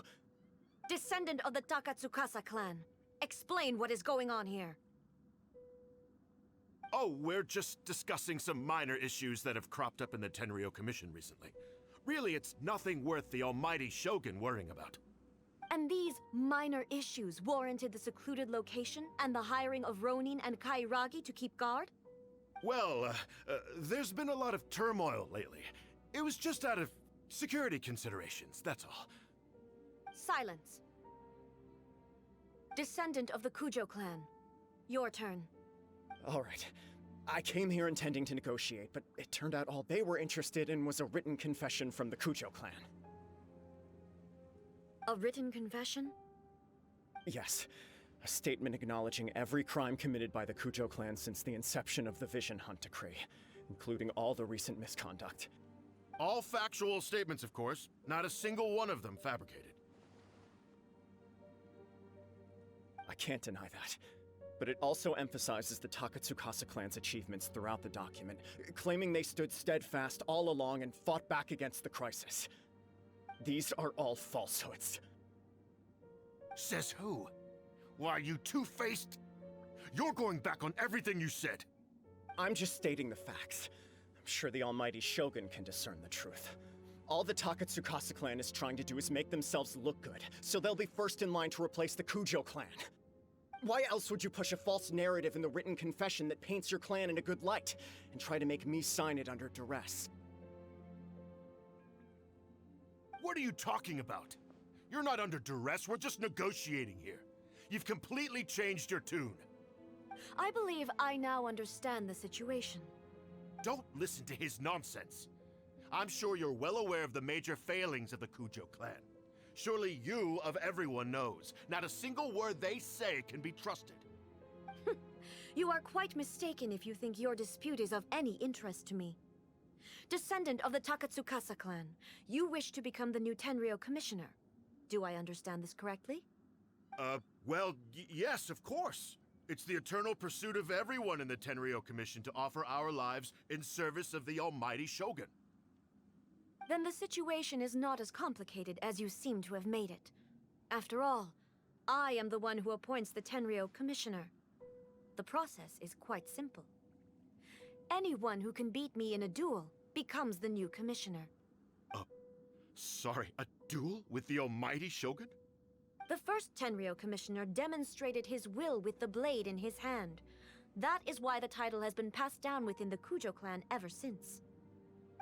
Descendant of the Takatsukasa clan. Explain what is going on here. Oh, we're just discussing some minor issues that have cropped up in the Tenryo Commission recently. Really, it's nothing worth the Almighty Shogun worrying about. And these minor issues warranted the secluded location and the hiring of Ronin and Kairagi to keep guard? Well, there's been a lot of turmoil lately. It was just out of security considerations, that's all. Silence. Descendant of the Kujo clan. Your turn. All right. I came here intending to negotiate, but it turned out all they were interested in was a written confession from the Kujo clan. A written confession? Yes. A statement acknowledging every crime committed by the Kujo clan since the inception of the Vision Hunt Decree, including all the recent misconduct. All factual statements, of course. Not a single one of them fabricated. I can't deny that. But it also emphasizes the Takatsukasa clan's achievements throughout the document, claiming they stood steadfast all along and fought back against the crisis. These are all falsehoods. Says who? Why, you two-faced? You're going back on everything you said. I'm just stating the facts. I'm sure the Almighty Shogun can discern the truth. All the Takatsukasa clan is trying to do is make themselves look good, so they'll be first in line to replace the Kujo clan. Why else would you push a false narrative in the written confession that paints your clan in a good light, and try to make me sign it under duress? What are you talking about? You're not under duress, we're just negotiating here. You've completely changed your tune. I believe I now understand the situation. Don't listen to his nonsense. I'm sure you're well aware of the major failings of the Kujo clan. Surely you, of everyone, knows. Not a single word they say can be trusted. You are quite mistaken if you think your dispute is of any interest to me. Descendant of the Takatsukasa clan, you wish to become the new Tenryo Commissioner. Do I understand this correctly? Well, yes, of course. It's the eternal pursuit of everyone in the Tenryo Commission to offer our lives in service of the Almighty Shogun. Then the situation is not as complicated as you seem to have made it. After all, I am the one who appoints the Tenryo Commissioner. The process is quite simple. Anyone who can beat me in a duel becomes the new Commissioner. Sorry, a duel with the Almighty Shogun? The first Tenryo Commissioner demonstrated his will with the blade in his hand. That is why the title has been passed down within the Kujo clan ever since.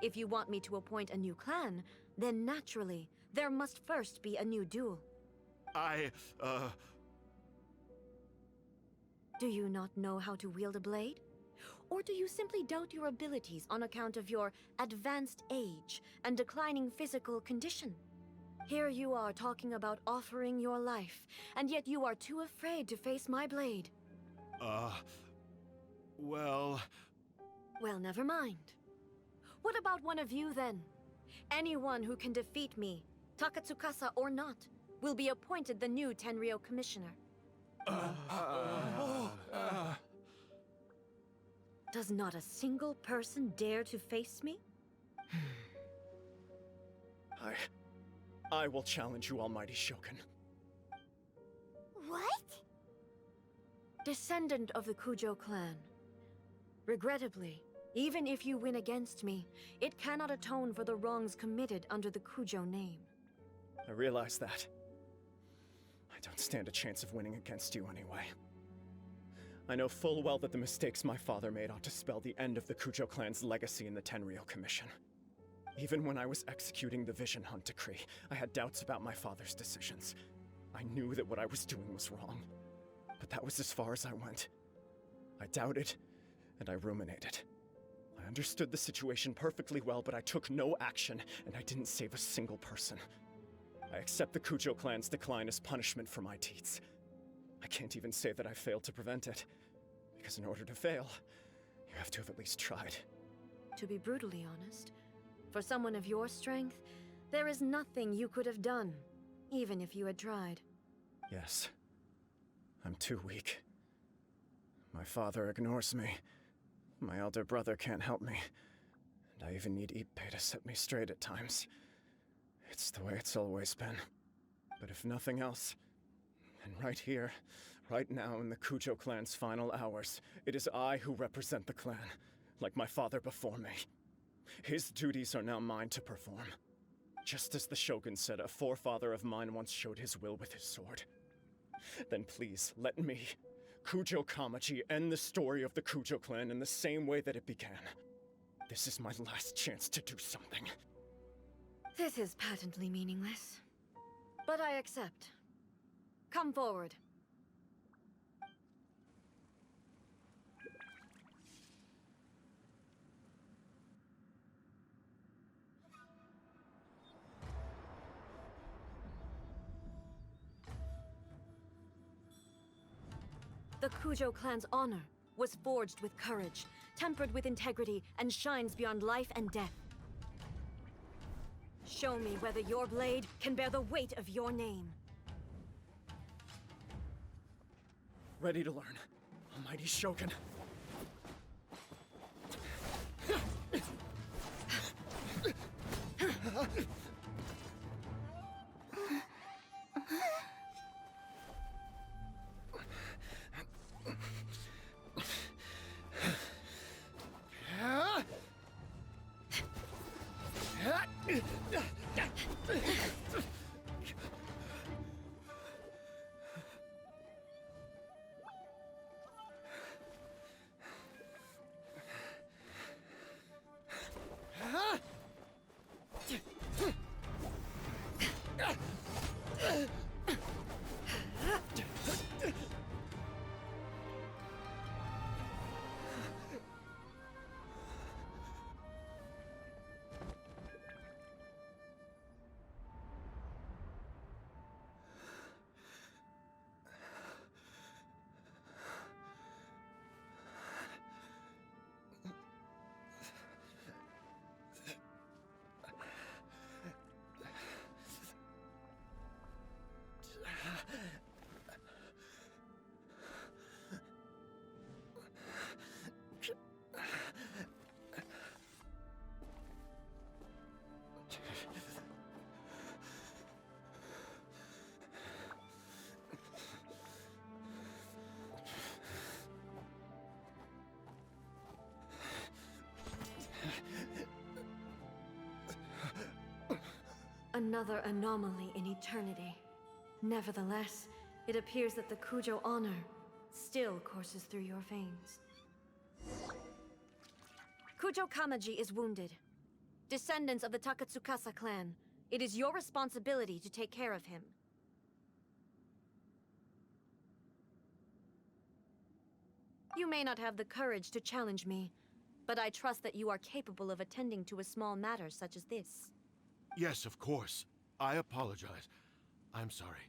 If you want me to appoint a new clan, then naturally, there must first be a new duel. Do you not know how to wield a blade? Or do you simply doubt your abilities on account of your advanced age and declining physical condition? Here you are talking about offering your life, and yet you are too afraid to face my blade. Well... Well, never mind. What about one of you, then? Anyone who can defeat me, Takatsukasa or not, will be appointed the new Tenryo Commissioner. Does not a single person dare to face me? I will challenge you, Almighty Shogun. What? Descendant of the Kujo clan. Regrettably, even if you win against me, it cannot atone for the wrongs committed under the Kujo name. I realize that. I don't stand a chance of winning against you anyway. I know full well that the mistakes my father made ought to spell the end of the Kujo clan's legacy in the Tenryou Commission. Even when I was executing the Vision Hunt decree, I had doubts about my father's decisions. I knew that what I was doing was wrong, but that was as far as I went. I doubted, and I ruminated. I understood the situation perfectly well, but I took no action, and I didn't save a single person. I accept the Kujo clan's decline as punishment for my deeds. I can't even say that I failed to prevent it, because in order to fail, you have to have at least tried. To be brutally honest, for someone of your strength, there is nothing you could have done, even if you had tried. Yes. I'm too weak. My father ignores me. My elder brother can't help me. And I even need Ippei to set me straight at times. It's the way it's always been. But if nothing else, then right here, right now in the Kujo clan's final hours, it is I who represent the clan, like my father before me. His duties are now mine to perform. Just as the Shogun said, a forefather of mine once showed his will with his sword. Then please, let me, Kujo Kamaji, end the story of the Kujo clan in the same way that it began. This is my last chance to do something. This is patently meaningless. But I accept. Come forward. The Kujo clan's honor was forged with courage, tempered with integrity, and shines beyond life and death. Show me whether your blade can bear the weight of your name. Ready to learn, Almighty Shogun. Another anomaly in eternity. Nevertheless, it appears that the Kujo honor still courses through your veins. Kujo Kamaji is wounded. Descendants of the Takatsukasa clan, it is your responsibility to take care of him. You may not have the courage to challenge me, but I trust that you are capable of attending to a small matter such as this. Yes, of course. I apologize. I'm sorry.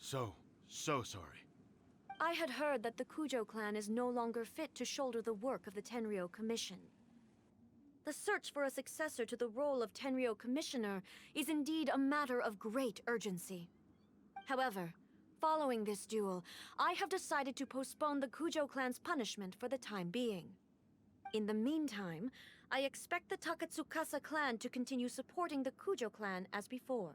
So sorry. I had heard that the Kujo clan is no longer fit to shoulder the work of the Tenryou Commission. The search for a successor to the role of Tenryou Commissioner is indeed a matter of great urgency. However, following this duel, I have decided to postpone the Kujo clan's punishment for the time being. In the meantime, I expect the Takatsukasa clan to continue supporting the Kujo clan as before.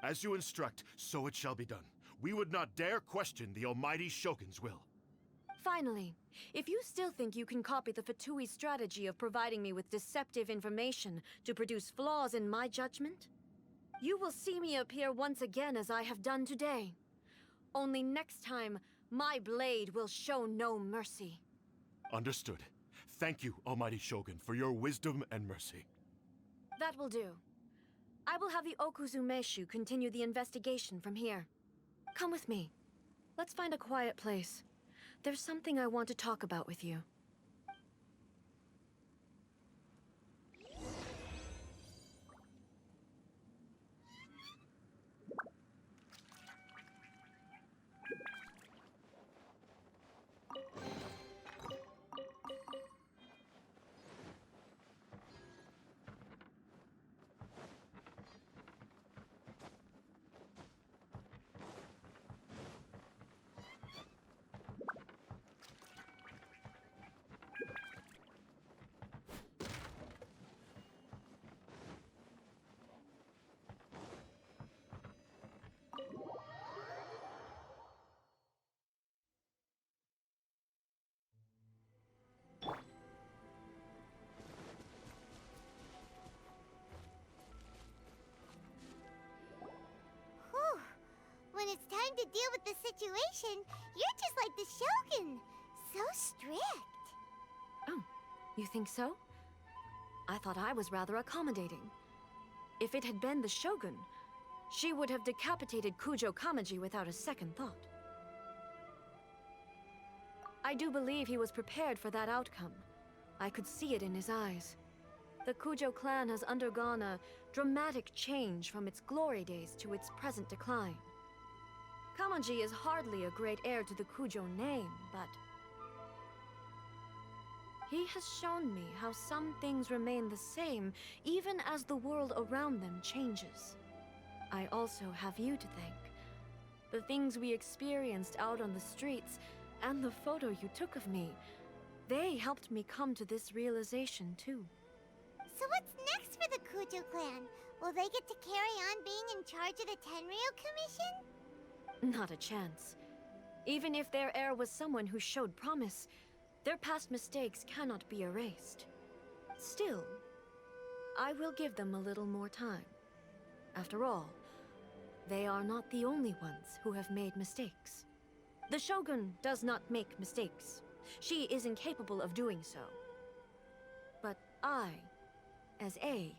As you instruct, so it shall be done. We would not dare question the almighty Shogun's will. Finally, if you still think you can copy the Fatui strategy of providing me with deceptive information to produce flaws in my judgment, you will see me appear once again as I have done today. Only next time, my blade will show no mercy. Understood. Thank you, almighty Shogun, for your wisdom and mercy. That will do. I will have the Okuzumeshu continue the investigation from here. Come with me. Let's find a quiet place. There's something I want to talk about with you. When it's time to deal with the situation, you're just like the Shogun. So strict. Oh, you think so? I thought I was rather accommodating. If it had been the Shogun, she would have decapitated Kujo Kamaji without a second thought. I do believe he was prepared for that outcome. I could see it in his eyes. The Kujo clan has undergone a dramatic change from its glory days to its present decline. Kamaji is hardly a great heir to the Kujo name, but he has shown me how some things remain the same even as the world around them changes. I also have you to thank. The things we experienced out on the streets and the photo you took of me, they helped me come to this realization too. So what's next for the Kujo clan? Will they get to carry on being in charge of the Tenryu Commission? Not a chance. Even if their heir was someone who showed promise, their past mistakes cannot be erased. Still, I will give them a little more time. After all, they are not the only ones who have made mistakes. The Shogun does not make mistakes. She is incapable of doing so. But I, as A,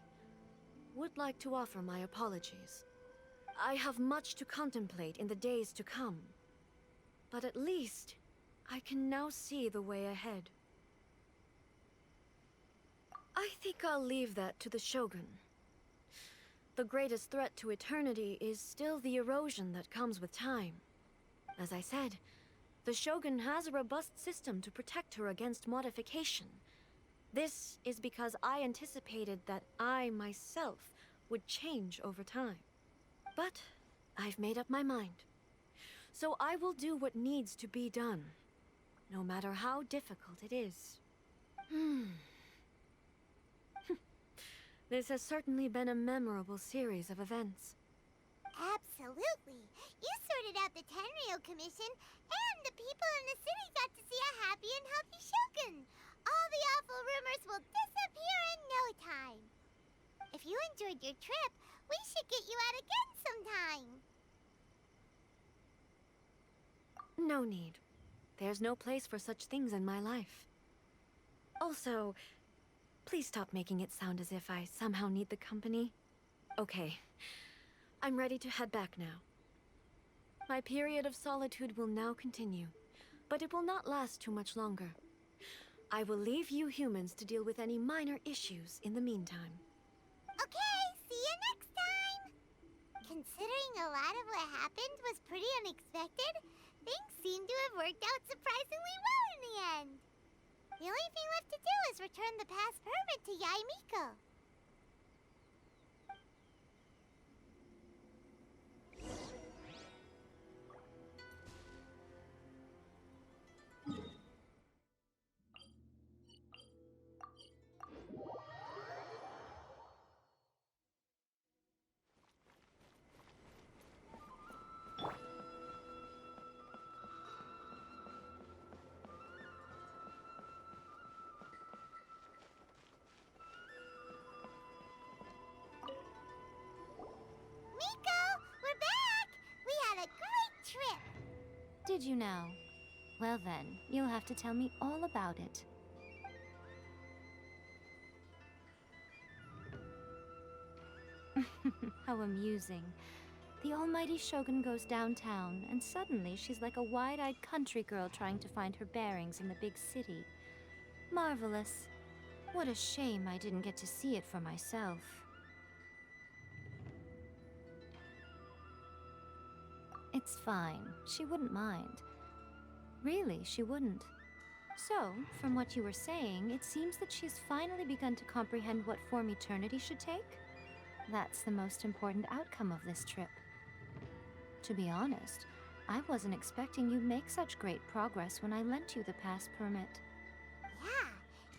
would like to offer my apologies. I have much to contemplate in the days to come. But at least, I can now see the way ahead. I think I'll leave that to the Shogun. The greatest threat to eternity is still the erosion that comes with time. As I said, the Shogun has a robust system to protect her against modification. This is because I anticipated that I myself would change over time. But I've made up my mind. So I will do what needs to be done, no matter how difficult it is. This has certainly been a memorable series of events. Absolutely. You sorted out the Tenryu Commission, and the people in the city got to see a happy and healthy Shogun. All the awful rumors will disappear in no time. If you enjoyed your trip, we should get you out again sometime. No need. There's no place for such things in my life. Also, please stop making it sound as if I somehow need the company. Okay, I'm ready to head back now. My period of solitude will now continue, but it will not last too much longer. I will leave you humans to deal with any minor issues in the meantime. Okay, see you next time! Considering a lot of what happened was pretty unexpected, things seem to have worked out surprisingly well in the end. The only thing left to do is return the past permit to Yaimiko. did you now? Well then, you'll have to tell me all about it. How amusing. The almighty Shogun goes downtown, and suddenly she's like a wide-eyed country girl trying to find her bearings in the big city. Marvelous. What a shame I didn't get to see it for myself. It's fine. She wouldn't mind. Really, she wouldn't. So, from what you were saying, it seems that she's finally begun to comprehend what form eternity should take? That's the most important outcome of this trip. To be honest, I wasn't expecting you'd make such great progress when I lent you the pass permit. Yeah,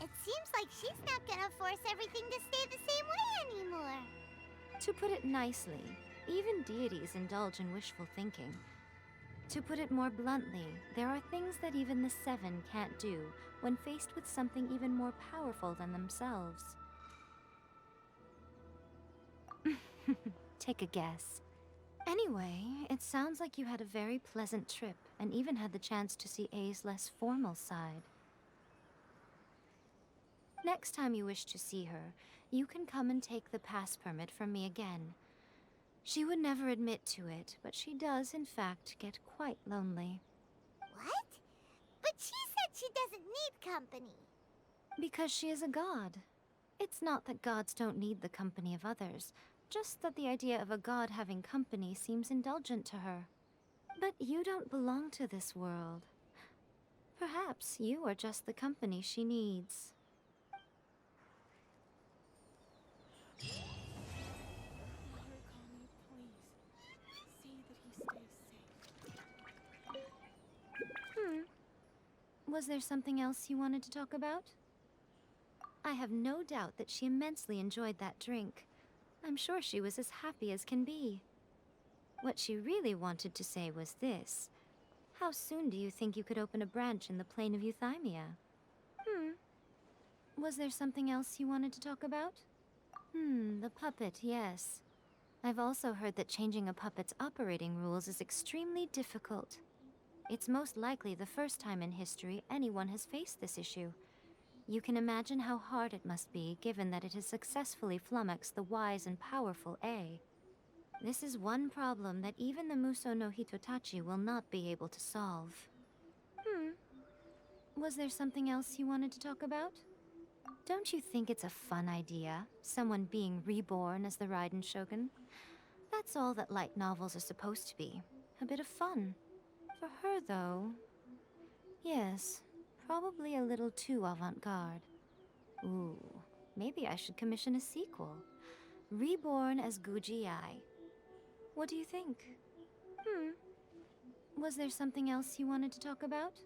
it seems like she's not gonna force everything to stay the same way anymore. To put it nicely, even deities indulge in wishful thinking. To put it more bluntly, there are things that even the Seven can't do when faced with something even more powerful than themselves. Take a guess. Anyway, it sounds like you had a very pleasant trip and even had the chance to see A's less formal side. Next time you wish to see her, you can come and take the pass permit from me again. She would never admit to it, but she does, in fact, get quite lonely. What? But she said she doesn't need company. Because she is a god. It's not that gods don't need the company of others, just that the idea of a god having company seems indulgent to her. But you don't belong to this world. Perhaps you are just the company she needs. Was there something else you wanted to talk about? I have no doubt that she immensely enjoyed that drink. I'm sure she was as happy as can be. What she really wanted to say was this. How soon do you think you could open a branch in the plain of Euthymia? Was there something else you wanted to talk about? The puppet, yes. I've also heard that changing a puppet's operating rules is extremely difficult. It's most likely the first time in history anyone has faced this issue. You can imagine how hard it must be, given that it has successfully flummoxed the wise and powerful A. This is one problem that even the Muso no Hitotachi will not be able to solve. Was there something else you wanted to talk about? Don't you think it's a fun idea, someone being reborn as the Raiden Shogun? That's all that light novels are supposed to be. A bit of fun. For her, though... Yes, probably a little too avant-garde. Ooh, maybe I should commission a sequel. Reborn as Guji Ai. What do you think? Was there something else you wanted to talk about?